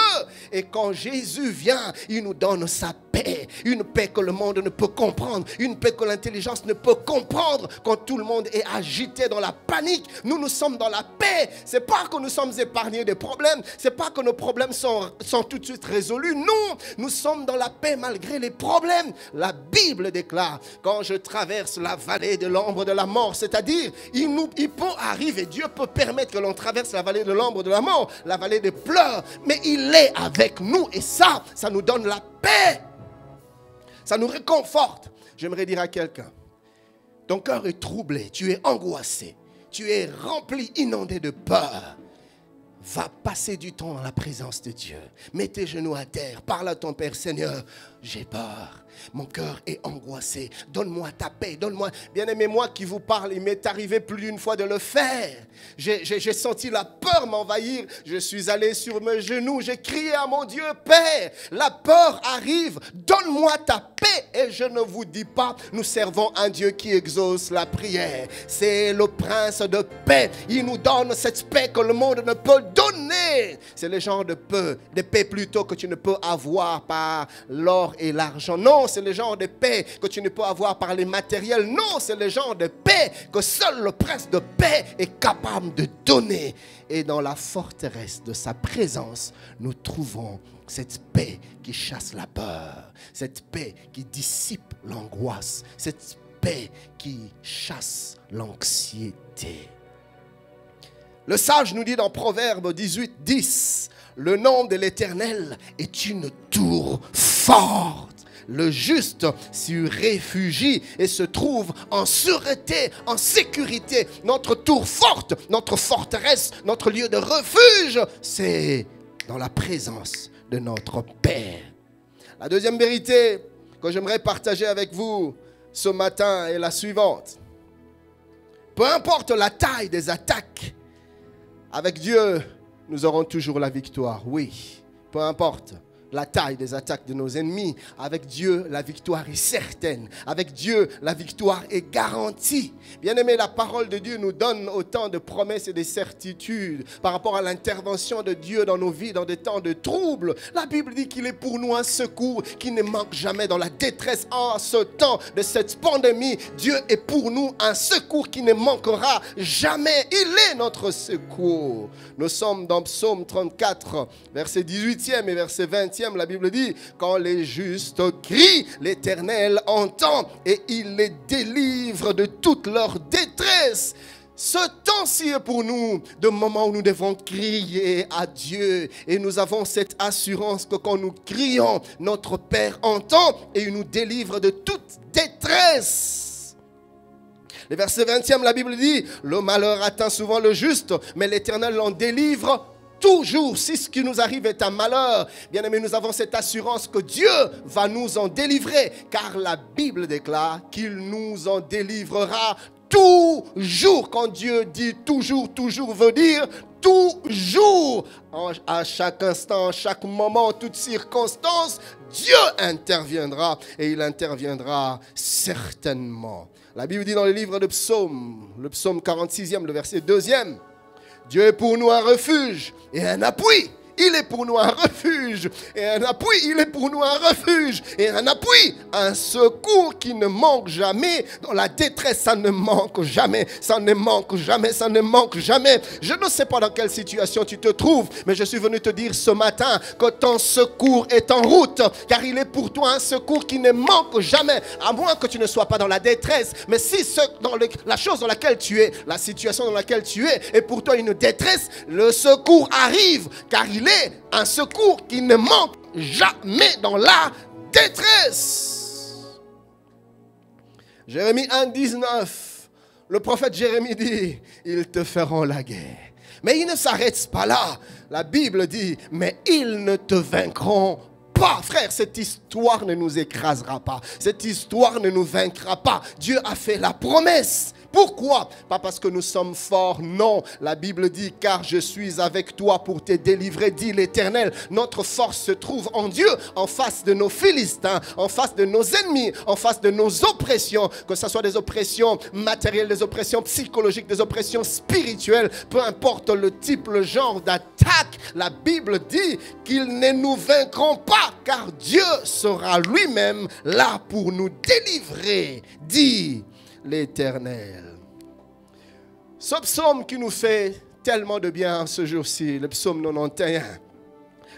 Et quand Jésus vient, il nous donne sa paix. Une paix que le monde ne peut comprendre. Une paix que l'intelligence ne peut comprendre. Quand tout le monde est agité dans la panique, nous sommes dans la paix. C'est pas que nous sommes épargnés des problèmes. C'est pas que nos problèmes sont tout de suite résolus. Non, nous sommes dans la paix malgré les problèmes. La Bible déclare, quand je traverse la vallée de l'ombre de la mort, c'est-à-dire, il peut arriver, Dieu peut permettre que l'on traverse la vallée de l'ombre de la mort, la vallée des pleurs, mais il est avec nous et ça nous donne la paix. Ça nous réconforte. J'aimerais dire à quelqu'un, ton cœur est troublé, tu es angoissé, tu es rempli, inondé de peur. Va passer du temps dans la présence de Dieu. Mets tes genoux à terre, parle à ton Père. Seigneur, j'ai peur. Mon cœur est angoissé. Donne-moi ta paix. Donne-moi. Bien-aimé, moi qui vous parle, il m'est arrivé plus d'une fois de le faire. J'ai senti la peur m'envahir. Je suis allé sur mes genoux. J'ai crié à mon Dieu, Père, la peur arrive. Donne-moi ta paix. Et je ne vous dis pas, nous servons un Dieu qui exauce la prière. C'est le prince de paix. Il nous donne cette paix que le monde ne peut donner. C'est le genre de paix plutôt que tu ne peux avoir par l'or et l'argent. Non, c'est le genre de paix que tu ne peux avoir par les matériels. Non, c'est le genre de paix que seul le prince de paix est capable de donner. Et dans la forteresse de sa présence, nous trouvons cette paix qui chasse la peur, cette paix qui dissipe l'angoisse, cette paix qui chasse l'anxiété. Le sage nous dit dans Proverbe 18, 10, le nom de l'Éternel est une tour forte. Le juste s'y réfugie et se trouve en sûreté, en sécurité. Notre tour forte, notre forteresse, notre lieu de refuge, c'est dans la présence de notre Père. La deuxième vérité que j'aimerais partager avec vous ce matin est la suivante. Peu importe la taille des attaques, avec Dieu, nous aurons toujours la victoire. Oui, peu importe la taille des attaques de nos ennemis, avec Dieu, la victoire est certaine. Avec Dieu, la victoire est garantie. Bien-aimé, la parole de Dieu nous donne autant de promesses et de certitudes par rapport à l'intervention de Dieu dans nos vies, dans des temps de troubles. La Bible dit qu'il est pour nous un secours qui ne manque jamais dans la détresse. En ce temps de cette pandémie, Dieu est pour nous un secours qui ne manquera jamais. Il est notre secours. Nous sommes dans Psaume 34, verset 18e et verset 20e. La Bible dit, quand les justes crient, l'Éternel entend et il les délivre de toute leur détresse. Ce temps-ci est pour nous de moments où nous devons crier à Dieu. Et nous avons cette assurance que quand nous crions, notre Père entend et il nous délivre de toute détresse. Le verset 20e, la Bible dit, le malheur atteint souvent le juste, mais l'Éternel l'en délivre toujours. Si ce qui nous arrive est un malheur, bien aimé, nous avons cette assurance que Dieu va nous en délivrer, car la Bible déclare qu'il nous en délivrera toujours. Quand Dieu dit toujours, toujours veut dire toujours. À chaque instant, à chaque moment, toute circonstance, Dieu interviendra et il interviendra certainement. La Bible dit dans le livre de Psaume, le psaume 46e, le verset 2e, Dieu est pour nous un refuge et un appui. Il est pour nous un refuge et un appui. Il est pour nous un refuge et un appui. Un secours qui ne manque jamais. Dans la détresse, ça ne manque jamais. Ça ne manque jamais. Ça ne manque jamais. Je ne sais pas dans quelle situation tu te trouves, mais je suis venu te dire ce matin que ton secours est en route. Car il est pour toi un secours qui ne manque jamais. À moins que tu ne sois pas dans la détresse. Mais si la chose dans laquelle tu es, la situation dans laquelle tu es, est pour toi une détresse, le secours arrive. Car il est un secours qui ne manque jamais dans la détresse. Jérémie 1,19, le prophète Jérémie dit, ils te feront la guerre. Mais ils ne s'arrêtent pas là. La Bible dit, mais ils ne te vaincront pas. Frère, cette histoire ne nous écrasera pas. Cette histoire ne nous vaincra pas. Dieu a fait la promesse. Pourquoi? Pas parce que nous sommes forts, non. La Bible dit, car je suis avec toi pour te délivrer, dit l'Éternel. Notre force se trouve en Dieu, en face de nos Philistins, en face de nos ennemis, en face de nos oppressions, que ce soit des oppressions matérielles, des oppressions psychologiques, des oppressions spirituelles, peu importe le type, le genre d'attaque, la Bible dit qu'ils ne nous vaincront pas, car Dieu sera lui-même là pour nous délivrer, dit l'Éternel. Ce psaume qui nous fait tellement de bien ce jour-ci, le psaume 91,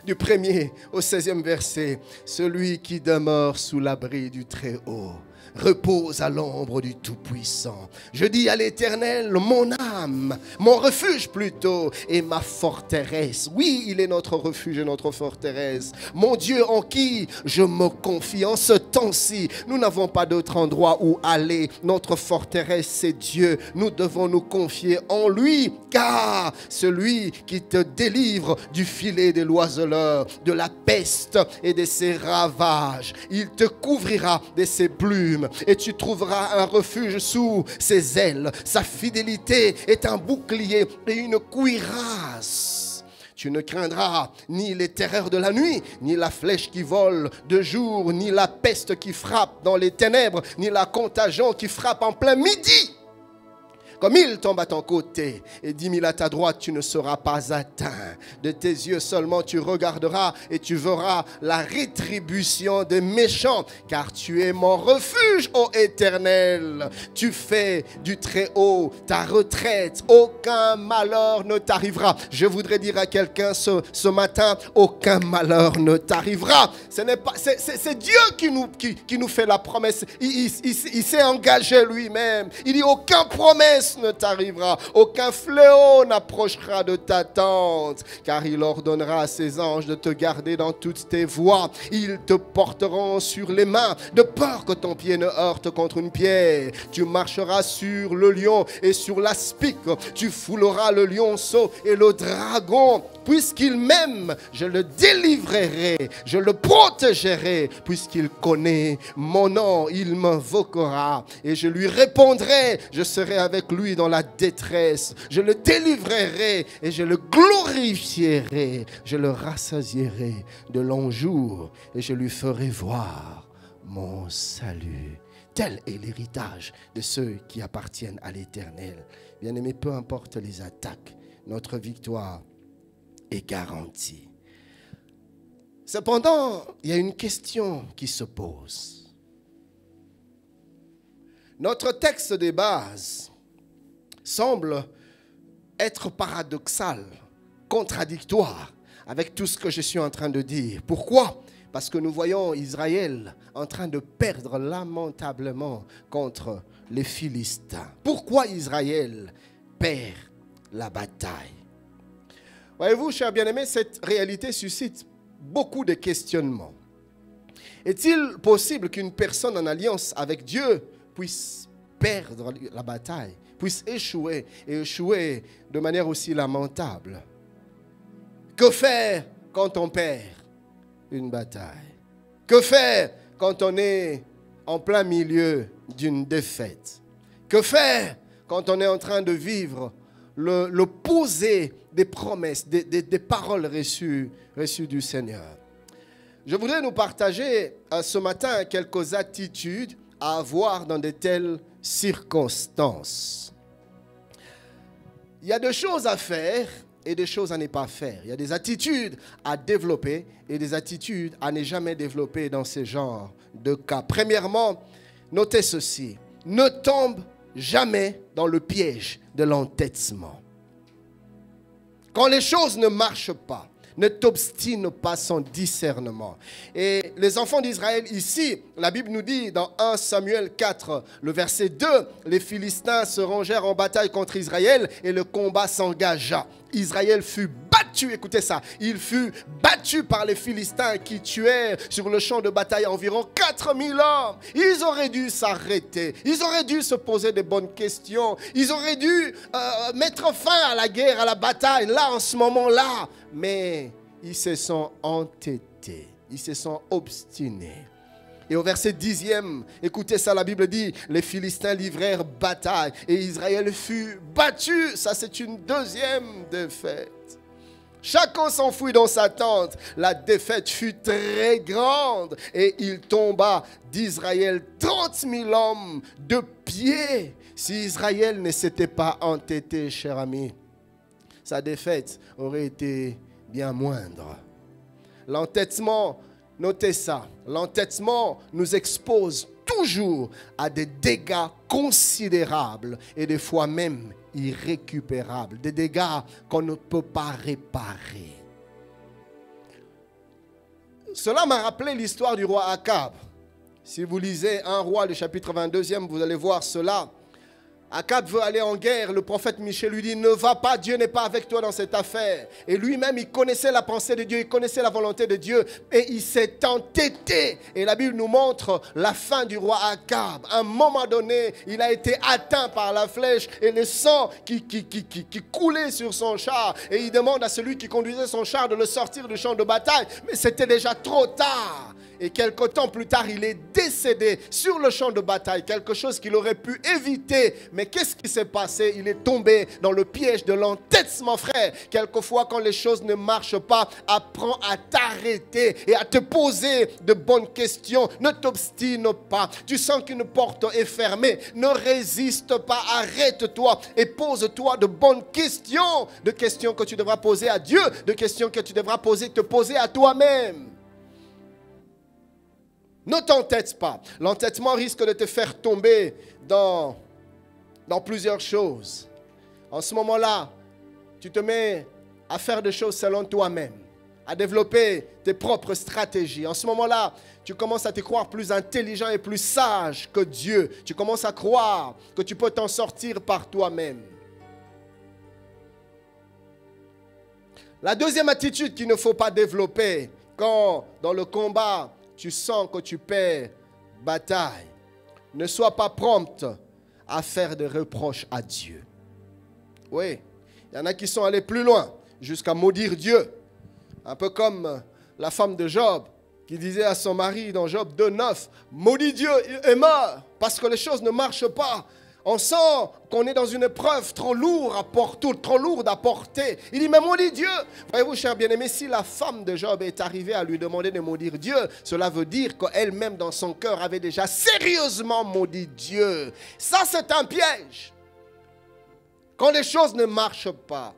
du 1er au 16e verset, celui qui demeure sous l'abri du Très-Haut repose à l'ombre du Tout-Puissant. Je dis à l'Éternel, mon âme, mon refuge plutôt, et ma forteresse. Oui, il est notre refuge et notre forteresse. Mon Dieu en qui je me confie. En ce temps-ci, nous n'avons pas d'autre endroit où aller. Notre forteresse, c'est Dieu. Nous devons nous confier en lui, car celui qui te délivre du filet de l'oiseleur, de la peste et de ses ravages, il te couvrira de ses plumes et tu trouveras un refuge sous ses ailes. Sa fidélité est un bouclier et une cuirasse. Tu ne craindras ni les terreurs de la nuit, ni la flèche qui vole de jour, ni la peste qui frappe dans les ténèbres, ni la contagion qui frappe en plein midi. Comme il tombe à ton côté et 10 000 à ta droite, tu ne seras pas atteint. De tes yeux seulement tu regarderas et tu verras la rétribution des méchants. Car tu es mon refuge, ô Éternel. Tu fais du Très-Haut ta retraite. Aucun malheur ne t'arrivera. Je voudrais dire à quelqu'un ce matin, aucun malheur ne t'arrivera. C'est Dieu qui nous fait la promesse. Il s'est engagé lui-même. Il dit aucun promesse ne t'arrivera, aucun fléau n'approchera de ta tente, car il ordonnera à ses anges de te garder dans toutes tes voies. Ils te porteront sur les mains, de peur que ton pied ne heurte contre une pierre. Tu marcheras sur le lion et sur l'aspic, tu fouleras le lionceau et le dragon. Puisqu'il m'aime, je le délivrerai, je le protégerai, puisqu'il connaît mon nom, il m'invoquera et je lui répondrai, je serai avec lui dans la détresse, je le délivrerai et je le glorifierai, je le rassasierai de longs jours et je lui ferai voir mon salut. Tel est l'héritage de ceux qui appartiennent à l'Éternel. Bien-aimés, peu importe les attaques, notre victoire est garantie. Cependant, il y a une question qui se pose. Notre texte de base semble être paradoxal, contradictoire avec tout ce que je suis en train de dire. Pourquoi? Parce que nous voyons Israël en train de perdre lamentablement contre les Philistins. Pourquoi Israël perd la bataille? Voyez-vous, chers bien-aimés, cette réalité suscite beaucoup de questionnements. Est-il possible qu'une personne en alliance avec Dieu puisse perdre la bataille, puisse échouer et échouer de manière aussi lamentable? Que faire quand on perd une bataille? Que faire quand on est en plein milieu d'une défaite? Que faire quand on est en train de vivre l'opposé des promesses, des paroles reçues du Seigneur? Je voudrais nous partager ce matin quelques attitudes à avoir dans de telles circonstances. Il y a des choses à faire et des choses à ne pas faire. Il y a des attitudes à développer et des attitudes à ne jamais développer dans ce genre de cas. Premièrement, notez ceci: ne tombe jamais dans le piège de l'entêtement. Quand les choses ne marchent pas, ne t'obstine pas son discernement. Et les enfants d'Israël ici, la Bible nous dit dans 1 Samuel 4, le verset 2, les Philistins se rangèrent en bataille contre Israël et le combat s'engagea. Israël fut battu, écoutez ça, il fut battu par les Philistins qui tuèrent sur le champ de bataille environ 4000 hommes. Ils auraient dû s'arrêter, ils auraient dû se poser des bonnes questions, ils auraient dû mettre fin à la guerre, à la bataille, là, en ce moment-là. Mais ils se sont entêtés, ils se sont obstinés. Et au verset 10e, écoutez ça, la Bible dit, les Philistins livrèrent bataille et Israël fut battu. Ça, c'est une deuxième défaite. Chacun s'enfuit dans sa tente. La défaite fut très grande et il tomba d'Israël 30 000 hommes de pied. Si Israël ne s'était pas entêté, cher ami, sa défaite aurait été bien moindre. L'entêtement, notez ça, l'entêtement nous expose toujours à des dégâts considérables et des fois même irrécupérables, des dégâts qu'on ne peut pas réparer. Cela m'a rappelé l'histoire du roi Akab. Si vous lisez 1 Roi, le chapitre 22e, vous allez voir cela. Akab veut aller en guerre, le prophète Michée lui dit, ne va pas, Dieu n'est pas avec toi dans cette affaire. Et lui-même, il connaissait la pensée de Dieu, il connaissait la volonté de Dieu, et il s'est entêté. Et la Bible nous montre la fin du roi Akab. À un moment donné, il a été atteint par la flèche et le sang qui coulait sur son char. Et il demande à celui qui conduisait son char de le sortir du champ de bataille. Mais c'était déjà trop tard. Et quelque temps plus tard, il est décédé sur le champ de bataille. Quelque chose qu'il aurait pu éviter. Mais qu'est-ce qui s'est passé? Il est tombé dans le piège de l'entêtement, frère. Quelquefois, quand les choses ne marchent pas, apprends à t'arrêter et à te poser de bonnes questions. Ne t'obstine pas. Tu sens qu'une porte est fermée. Ne résiste pas. Arrête-toi et pose-toi de bonnes questions. De questions que tu devras poser à Dieu. De questions que tu devras te poser à toi-même. Ne t'entête pas. L'entêtement risque de te faire tomber dans plusieurs choses. En ce moment-là, tu te mets à faire des choses selon toi-même, à développer tes propres stratégies. En ce moment-là, tu commences à te croire plus intelligent et plus sage que Dieu. Tu commences à croire que tu peux t'en sortir par toi-même. La deuxième attitude qu'il ne faut pas développer quand, dans le combat, tu sens que tu perds bataille. Ne sois pas prompte à faire des reproches à Dieu. Oui, il y en a qui sont allés plus loin, jusqu'à maudire Dieu. Un peu comme la femme de Job, qui disait à son mari dans Job 2:9, « Maudit Dieu et meurs, parce que les choses ne marchent pas. » On sent qu'on est dans une épreuve trop lourde à porter. Il dit, mais maudit Dieu. Voyez-vous, chers bien-aimés, si la femme de Job est arrivée à lui demander de maudire Dieu, cela veut dire qu'elle-même, dans son cœur, avait déjà sérieusement maudit Dieu. Ça, c'est un piège. Quand les choses ne marchent pas,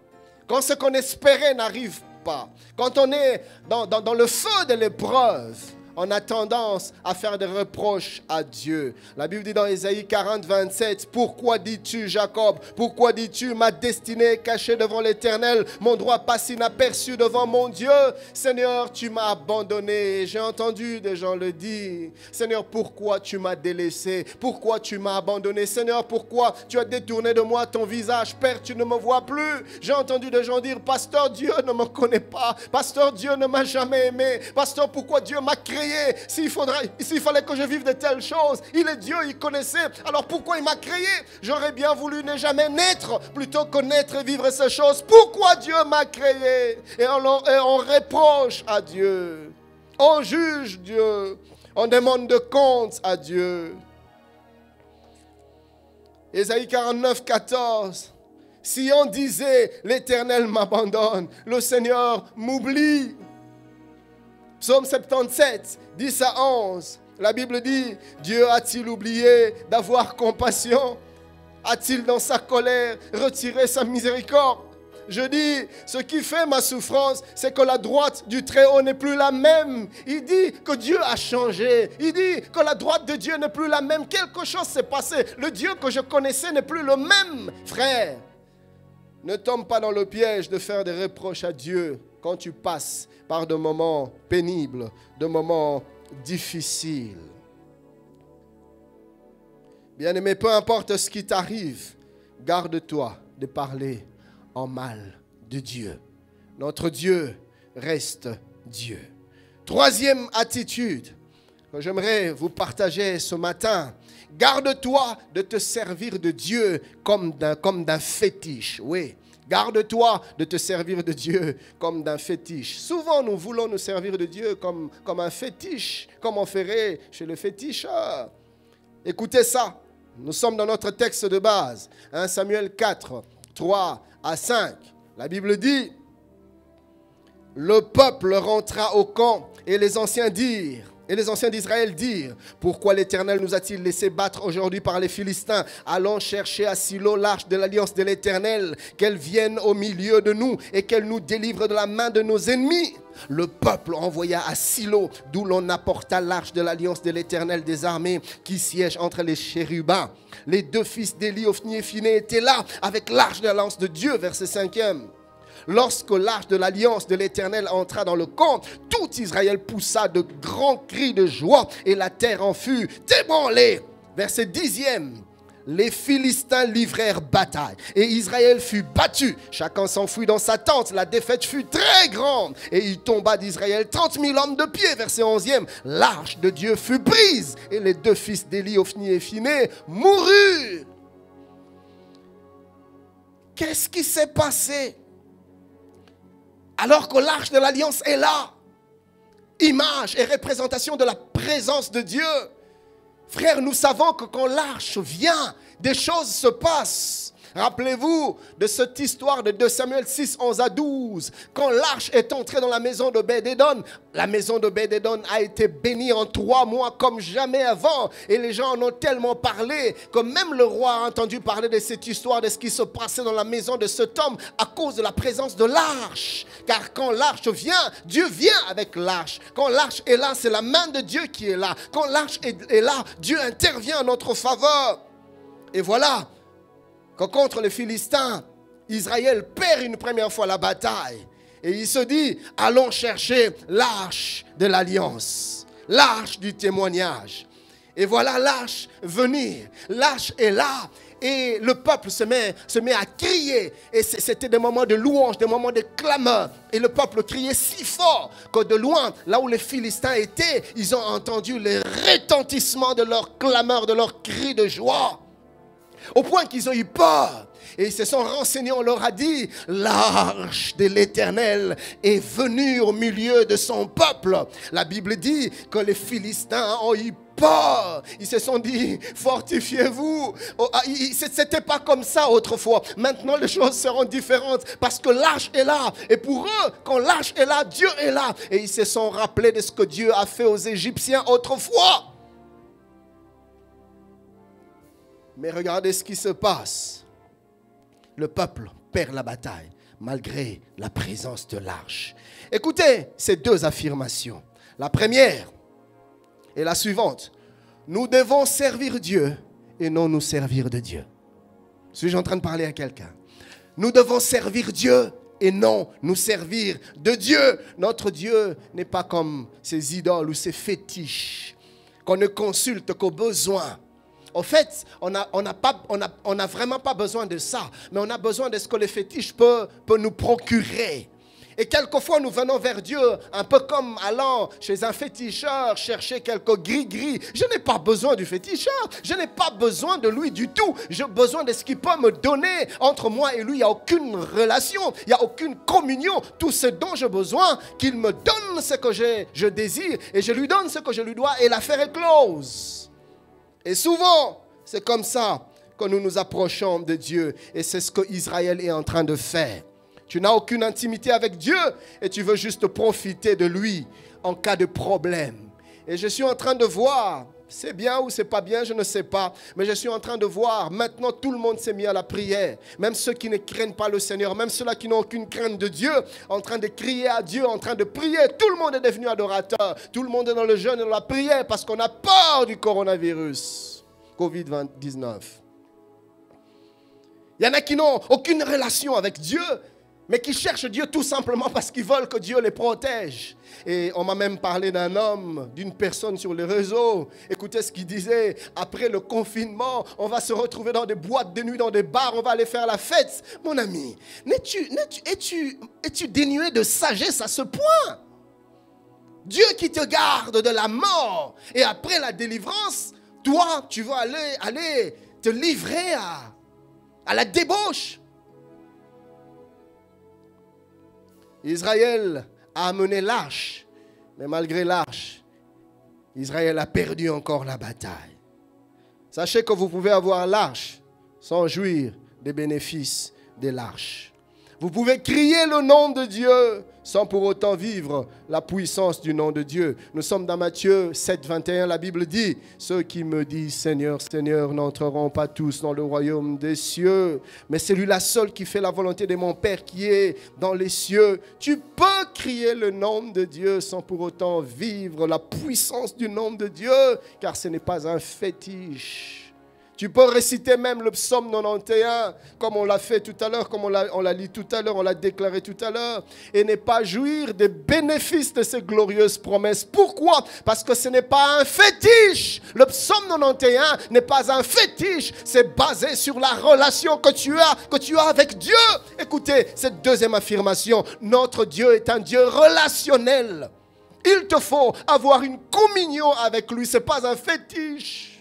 quand ce qu'on espérait n'arrive pas, quand on est dans le feu de l'épreuve, on a tendance à faire des reproches à Dieu. La Bible dit dans Ésaïe 40, 27, « Pourquoi dis-tu, Jacob? Pourquoi dis-tu, ma destinée est cachée devant l'Éternel, mon droit passe inaperçu devant mon Dieu? Seigneur, tu m'as abandonné. » J'ai entendu des gens le dire. « Seigneur, pourquoi tu m'as délaissé? Pourquoi tu m'as abandonné? Seigneur, pourquoi tu as détourné de moi ton visage? Père, tu ne me vois plus. » J'ai entendu des gens dire, « Pasteur, Dieu ne me connaît pas. Pasteur, Dieu ne m'a jamais aimé. Pasteur, pourquoi Dieu m'a créé? S'il fallait que je vive de telles choses, il est Dieu, il connaissait. Alors pourquoi il m'a créé? J'aurais bien voulu ne jamais naître plutôt que naître et vivre ces choses. Pourquoi Dieu m'a créé? Et on reproche à Dieu. On juge Dieu. On demande de compte à Dieu. Ésaïe 49, 14. Si on disait, l'Éternel m'abandonne, le Seigneur m'oublie. Psaume 77, 10 à 11, la Bible dit, Dieu a-t-il oublié d'avoir compassion? A-t-il dans sa colère retiré sa miséricorde? Je dis, ce qui fait ma souffrance, c'est que la droite du Très-Haut n'est plus la même. Il dit que Dieu a changé. Il dit que la droite de Dieu n'est plus la même. Quelque chose s'est passé. Le Dieu que je connaissais n'est plus le même. Frère, ne tombe pas dans le piège de faire des reproches à Dieu quand tu passes par de moments pénibles, de moments difficiles. Bien-aimé, peu importe ce qui t'arrive, garde-toi de parler en mal de Dieu. Notre Dieu reste Dieu. Troisième attitude que j'aimerais vous partager ce matin. Garde-toi de te servir de Dieu comme d'un fétiche. Oui, Garde-toi de te servir de Dieu comme d'un fétiche. Souvent, nous voulons nous servir de Dieu comme un fétiche, comme on ferait chez le féticheur. Écoutez ça. Nous sommes dans notre texte de base. 1 Samuel 4, 3 à 5. La Bible dit, « Le peuple rentra au camp et les anciens d'Israël dirent, « Pourquoi l'Éternel nous a-t-il laissé battre aujourd'hui par les Philistins? Allons chercher à Silo l'arche de l'alliance de l'Éternel, qu'elle vienne au milieu de nous et qu'elle nous délivre de la main de nos ennemis. » Le peuple envoya à Silo, d'où l'on apporta l'arche de l'alliance de l'Éternel des armées qui siège entre les chérubins. Les deux fils d'Éli, Ophni et Phiné, étaient là avec l'arche de l'alliance de Dieu, verset 5e. Lorsque l'arche de l'alliance de l'Éternel entra dans le camp, tout Israël poussa de grands cris de joie et la terre en fut ébranlée. Verset 10e. Les Philistins livrèrent bataille et Israël fut battu. Chacun s'enfuit dans sa tente. La défaite fut très grande et il tomba d'Israël 30 000 hommes de pied. Verset 11e. L'arche de Dieu fut prise et les deux fils d'Éli, Ophni et Phiné, moururent. Qu'est-ce qui s'est passé? Alors que l'arche de l'alliance est là, image et représentation de la présence de Dieu. Frères, nous savons que quand l'arche vient, des choses se passent. Rappelez-vous de cette histoire de 2 Samuel 6, 11 à 12. Quand l'arche est entrée dans la maison d'Obed-Édom, la maison d'Obed-Édom a été bénie en 3 mois comme jamais avant. Et les gens en ont tellement parlé que même le roi a entendu parler de cette histoire, de ce qui se passait dans la maison de cet homme à cause de la présence de l'arche. Car quand l'arche vient, Dieu vient avec l'arche. Quand l'arche est là, c'est la main de Dieu qui est là. Quand l'arche est là, Dieu intervient en notre faveur. Et voilà que contre les Philistins, Israël perd une première fois la bataille. Et il se dit, allons chercher l'arche de l'alliance, l'arche du témoignage. Et voilà l'arche venir. L'arche est là. Et le peuple se met à crier. Et c'était des moments de louange, des moments de clameur. Et le peuple criait si fort que de loin, là où les Philistins étaient, ils ont entendu le retentissement de leur clameur, de leur cri de joie. Au point qu'ils ont eu peur. Et ils se sont renseignés, on leur a dit, l'arche de l'Éternel est venue au milieu de son peuple. La Bible dit que les Philistins ont eu peur. Ils se sont dit, fortifiez-vous. C'était pas comme ça autrefois. Maintenant, les choses seront différentes parce que l'arche est là. Et pour eux, quand l'arche est là, Dieu est là. Et ils se sont rappelés de ce que Dieu a fait aux Égyptiens autrefois. Mais regardez ce qui se passe. Le peuple perd la bataille malgré la présence de l'arche. Écoutez ces deux affirmations. La première est la suivante. Nous devons servir Dieu et non nous servir de Dieu. Suis-je en train de parler à quelqu'un? Nous devons servir Dieu et non nous servir de Dieu. Notre Dieu n'est pas comme ces idoles ou ces fétiches qu'on ne consulte qu'au besoin. En fait, on n'a vraiment pas besoin de ça, mais on a besoin de ce que le fétiche peut nous procurer. Et quelquefois, nous venons vers Dieu un peu comme allant chez un féticheur chercher quelques gris-gris. Je n'ai pas besoin du féticheur, je n'ai pas besoin de lui du tout. J'ai besoin de ce qu'il peut me donner. Entre moi et lui, il n'y a aucune relation, il n'y a aucune communion. Tout ce dont j'ai besoin, qu'il me donne ce que je désire et je lui donne ce que je lui dois et l'affaire est close. Et souvent, c'est comme ça que nous nous approchons de Dieu. Et c'est ce qu'Israël est en train de faire. Tu n'as aucune intimité avec Dieu et tu veux juste profiter de lui en cas de problème. Et je suis en train de voir, c'est bien ou c'est pas bien, je ne sais pas. Mais je suis en train de voir, maintenant tout le monde s'est mis à la prière. Même ceux qui ne craignent pas le Seigneur, même ceux-là qui n'ont aucune crainte de Dieu, en train de crier à Dieu, en train de prier. Tout le monde est devenu adorateur. Tout le monde est dans le jeûne et dans la prière parce qu'on a peur du coronavirus, Covid-19. Il y en a qui n'ont aucune relation avec Dieu, mais qui cherchent Dieu tout simplement parce qu'ils veulent que Dieu les protège. Et on m'a même parlé d'un homme, d'une personne sur les réseaux. Écoutez ce qu'il disait. Après le confinement, on va se retrouver dans des boîtes de nuit, dans des bars, on va aller faire la fête. Mon ami, es-tu dénué de sagesse à ce point? Dieu qui te garde de la mort. Et après la délivrance, toi, tu vas aller te livrer à la débauche. Israël a amené l'arche, mais malgré l'arche, Israël a perdu encore la bataille. Sachez que vous pouvez avoir l'arche sans jouir des bénéfices de l'arche. Vous pouvez crier le nom de Dieu sans pour autant vivre la puissance du nom de Dieu. Nous sommes dans Matthieu 7, 21. La Bible dit, ceux qui me disent Seigneur, Seigneur n'entreront pas tous dans le royaume des cieux, mais celui-là seul qui fait la volonté de mon Père qui est dans les cieux. Tu peux crier le nom de Dieu sans pour autant vivre la puissance du nom de Dieu, car ce n'est pas un fétiche. Tu peux réciter même le psaume 91, comme on l'a fait tout à l'heure, comme on l'a lu tout à l'heure, on l'a déclaré tout à l'heure, et ne pas jouir des bénéfices de ces glorieuses promesses. Pourquoi? Parce que ce n'est pas un fétiche. Le psaume 91 n'est pas un fétiche. C'est basé sur la relation que tu as avec Dieu. Écoutez, cette deuxième affirmation, notre Dieu est un Dieu relationnel. Il te faut avoir une communion avec lui. Ce n'est pas un fétiche.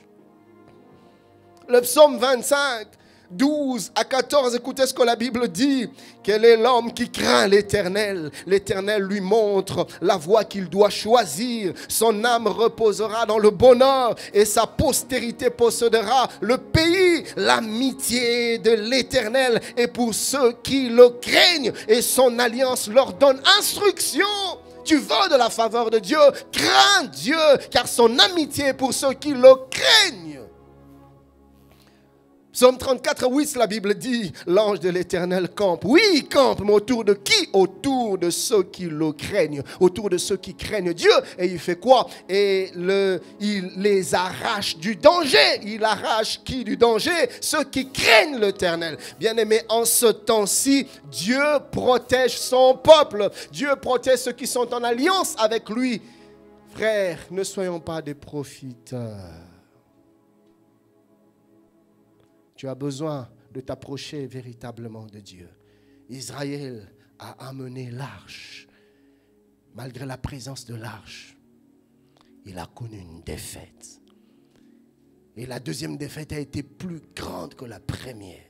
Le psaume 25, 12 à 14, écoutez ce que la Bible dit. Quel est l'homme qui craint l'Éternel? L'Éternel lui montre la voie qu'il doit choisir. Son âme reposera dans le bonheur et sa postérité possédera le pays. L'amitié de l'Éternel est pour ceux qui le craignent et son alliance leur donne instruction. Tu veux de la faveur de Dieu? Crains Dieu, car son amitié est pour ceux qui le craignent. Psaume 34, 8, la Bible dit, l'ange de l'Éternel campe. Oui, il campe, mais autour de qui? Autour de ceux qui le craignent. Autour de ceux qui craignent Dieu. Et il fait quoi? Et il les arrache du danger. Il arrache qui du danger? Ceux qui craignent l'Éternel. Bien-aimés, en ce temps-ci, Dieu protège son peuple. Dieu protège ceux qui sont en alliance avec lui. Frères, ne soyons pas des profiteurs. Tu as besoin de t'approcher véritablement de Dieu. Israël a amené l'arche. Malgré la présence de l'arche, il a connu une défaite. Et la deuxième défaite a été plus grande que la première.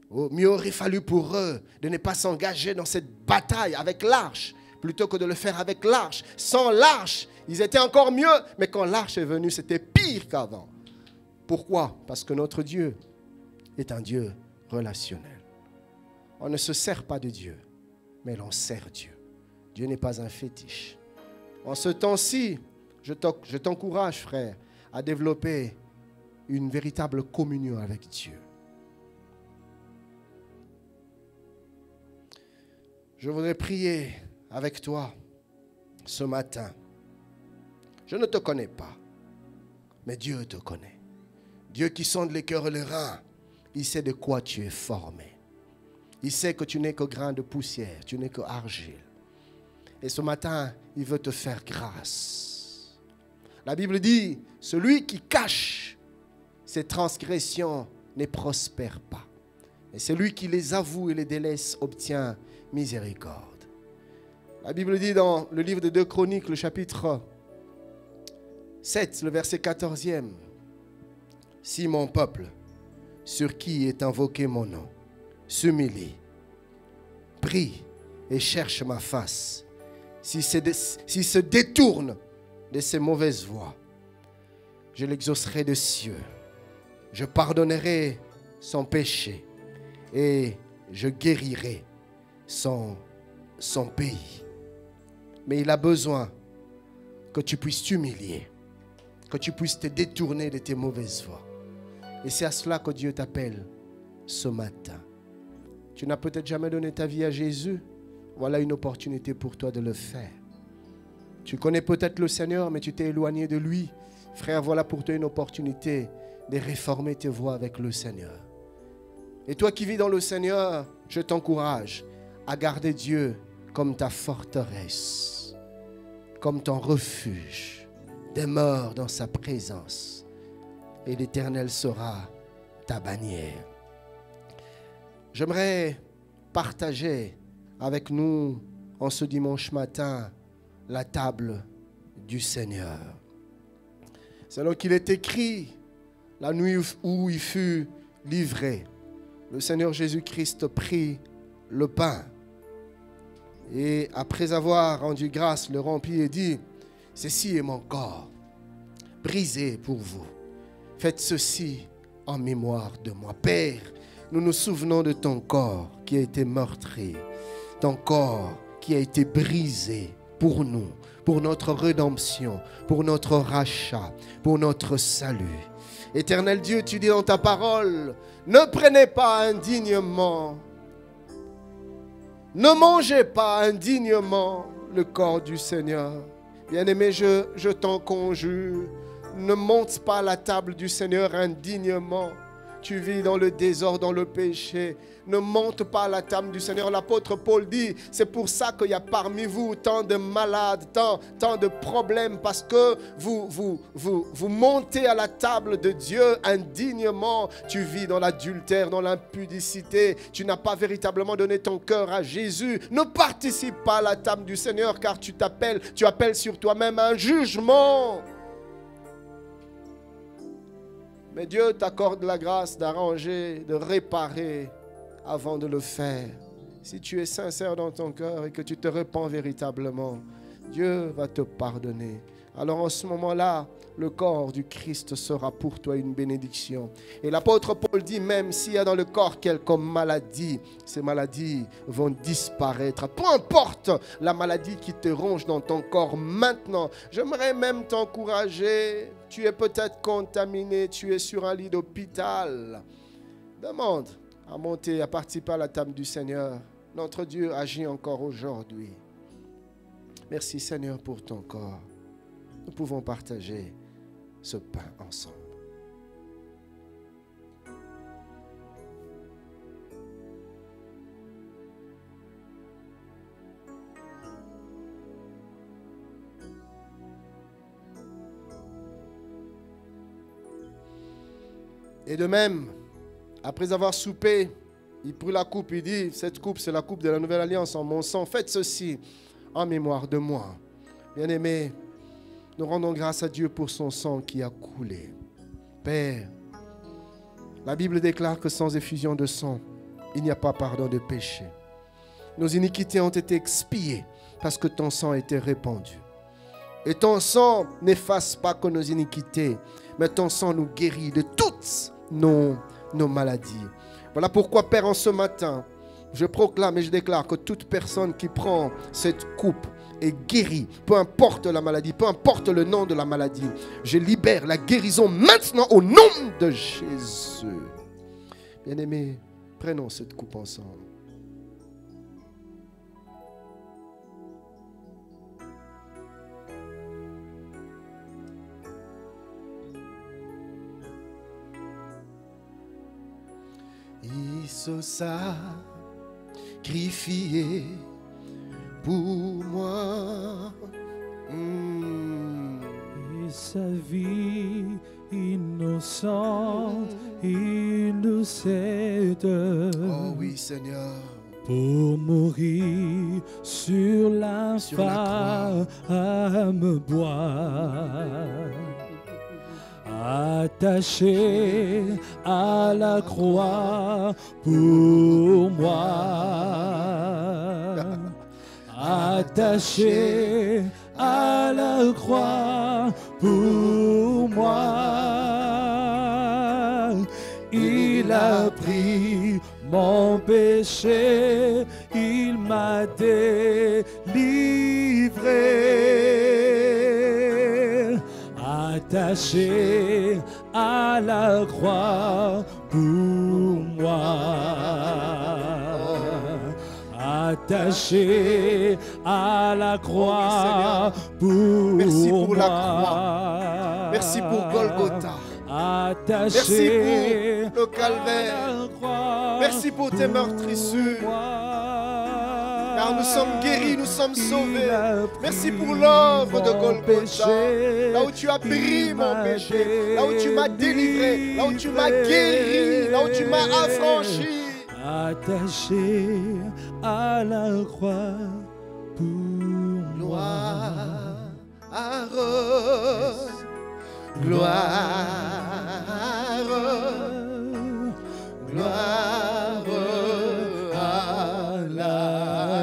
Oh, mieux aurait fallu pour eux de ne pas s'engager dans cette bataille avec l'arche, plutôt que de le faire avec l'arche. Sans l'arche, ils étaient encore mieux. Mais quand l'arche est venue, c'était pire qu'avant. Pourquoi? Parce que notre Dieu est un Dieu relationnel. On ne se sert pas de Dieu, mais l'on sert Dieu. Dieu n'est pas un fétiche. En ce temps-ci, je t'encourage, frère, à développer une véritable communion avec Dieu. Je voudrais prier avec toi ce matin. Je ne te connais pas, mais Dieu te connaît. Dieu qui sonde les cœurs et les reins. Il sait de quoi tu es formé. Il sait que tu n'es que grain de poussière, tu n'es que argile. Et ce matin, il veut te faire grâce. La Bible dit, celui qui cache ses transgressions ne prospère pas. Et celui qui les avoue et les délaisse obtient miséricorde. La Bible dit dans le livre de 2 Chroniques, le chapitre 7, le verset 14e. Si mon peuple, sur qui est invoqué mon nom, s'humilie, prie et cherche ma face, s'il se détourne de ses mauvaises voies, je l'exaucerai de cieux, je pardonnerai son péché et je guérirai son pays. Mais il a besoin que tu puisses t'humilier, que tu puisses te détourner de tes mauvaises voies. Et c'est à cela que Dieu t'appelle ce matin. Tu n'as peut-être jamais donné ta vie à Jésus. Voilà une opportunité pour toi de le faire. Tu connais peut-être le Seigneur, mais tu t'es éloigné de lui. Frère, voilà pour toi une opportunité de réformer tes voies avec le Seigneur. Et toi qui vis dans le Seigneur, je t'encourage à garder Dieu comme ta forteresse, comme ton refuge. Demeure dans sa présence. Et l'Éternel sera ta bannière. J'aimerais partager avec nous en ce dimanche matin la table du Seigneur. Selon qu'il est écrit, la nuit où il fut livré, le Seigneur Jésus-Christ prit le pain. Et après avoir rendu grâce, le remplit et dit, ceci est mon corps, brisé pour vous. Faites ceci en mémoire de moi. Père, nous nous souvenons de ton corps qui a été meurtri, ton corps qui a été brisé pour nous, pour notre rédemption, pour notre rachat, pour notre salut. Éternel Dieu, tu dis dans ta parole, ne prenez pas indignement, ne mangez pas indignement le corps du Seigneur. Bien-aimé, je t'en conjure, ne monte pas à la table du Seigneur indignement. Tu vis dans le désordre, dans le péché. Ne monte pas à la table du Seigneur. L'apôtre Paul dit, c'est pour ça qu'il y a parmi vous tant de malades, tant de problèmes, parce que vous montez à la table de Dieu indignement. Tu vis dans l'adultère, dans l'impudicité. Tu n'as pas véritablement donné ton cœur à Jésus. Ne participe pas à la table du Seigneur, car tu appelles sur toi-même un jugement. Mais Dieu t'accorde la grâce d'arranger, de réparer avant de le faire. Si tu es sincère dans ton cœur et que tu te repens véritablement, Dieu va te pardonner. Alors en ce moment-là, le corps du Christ sera pour toi une bénédiction. Et l'apôtre Paul dit, même s'il y a dans le corps quelques maladies, ces maladies vont disparaître. Peu importe la maladie qui te ronge dans ton corps maintenant, j'aimerais même t'encourager. Tu es peut-être contaminé, tu es sur un lit d'hôpital. Demande à monter, à participer à la table du Seigneur. Notre Dieu agit encore aujourd'hui. Merci Seigneur pour ton corps. Nous pouvons partager ce pain ensemble. Et de même, après avoir soupé, il prit la coupe, il dit, cette coupe, c'est la coupe de la nouvelle alliance en mon sang. Faites ceci en mémoire de moi. Bien-aimés, nous rendons grâce à Dieu pour son sang qui a coulé. Père, la Bible déclare que sans effusion de sang, il n'y a pas pardon de péché. Nos iniquités ont été expiées parce que ton sang a été répandu. Et ton sang n'efface pas que nos iniquités, mais ton sang nous guérit de toutes nos maladies. Voilà pourquoi, Père, en ce matin, je proclame et je déclare que toute personne qui prend cette coupe est guérie, peu importe la maladie, peu importe le nom de la maladie. Je libère la guérison maintenant au nom de Jésus. Bien-aimés, prenons cette coupe ensemble. Il se sacrifié pour moi. Et sa vie innocente, innocente. Oh oui, Seigneur. Pour mourir sur l'infâme bois. Attaché à la croix pour moi. Attaché à la croix pour moi. Il a pris mon péché, il m'a délivré. Attaché à la croix pour moi. Attaché à la croix pour moi. Merci pour la croix. Merci pour Golgotha. Attaché. Merci pour le calvaire. Merci pour tes meurtrissures. Car nous sommes guéris, nous sommes sauvés. Merci pour l'œuvre de Golgotha. Là où tu as pris mon péché, là où tu m'as délivré, là où tu m'as guéri, là où tu m'as affranchi. Attaché à la croix pour moi. Gloire, gloire à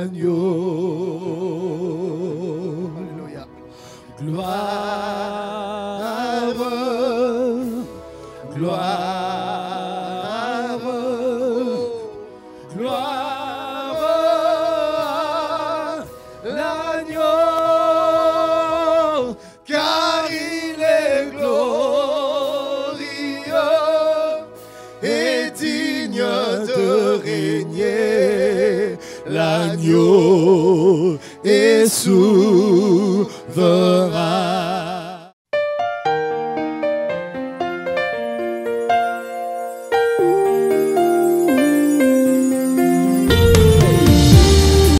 l'agneau. gloire, gloire à l'agneau, car il est glorieux et digne de régner. L'agneau est souverain.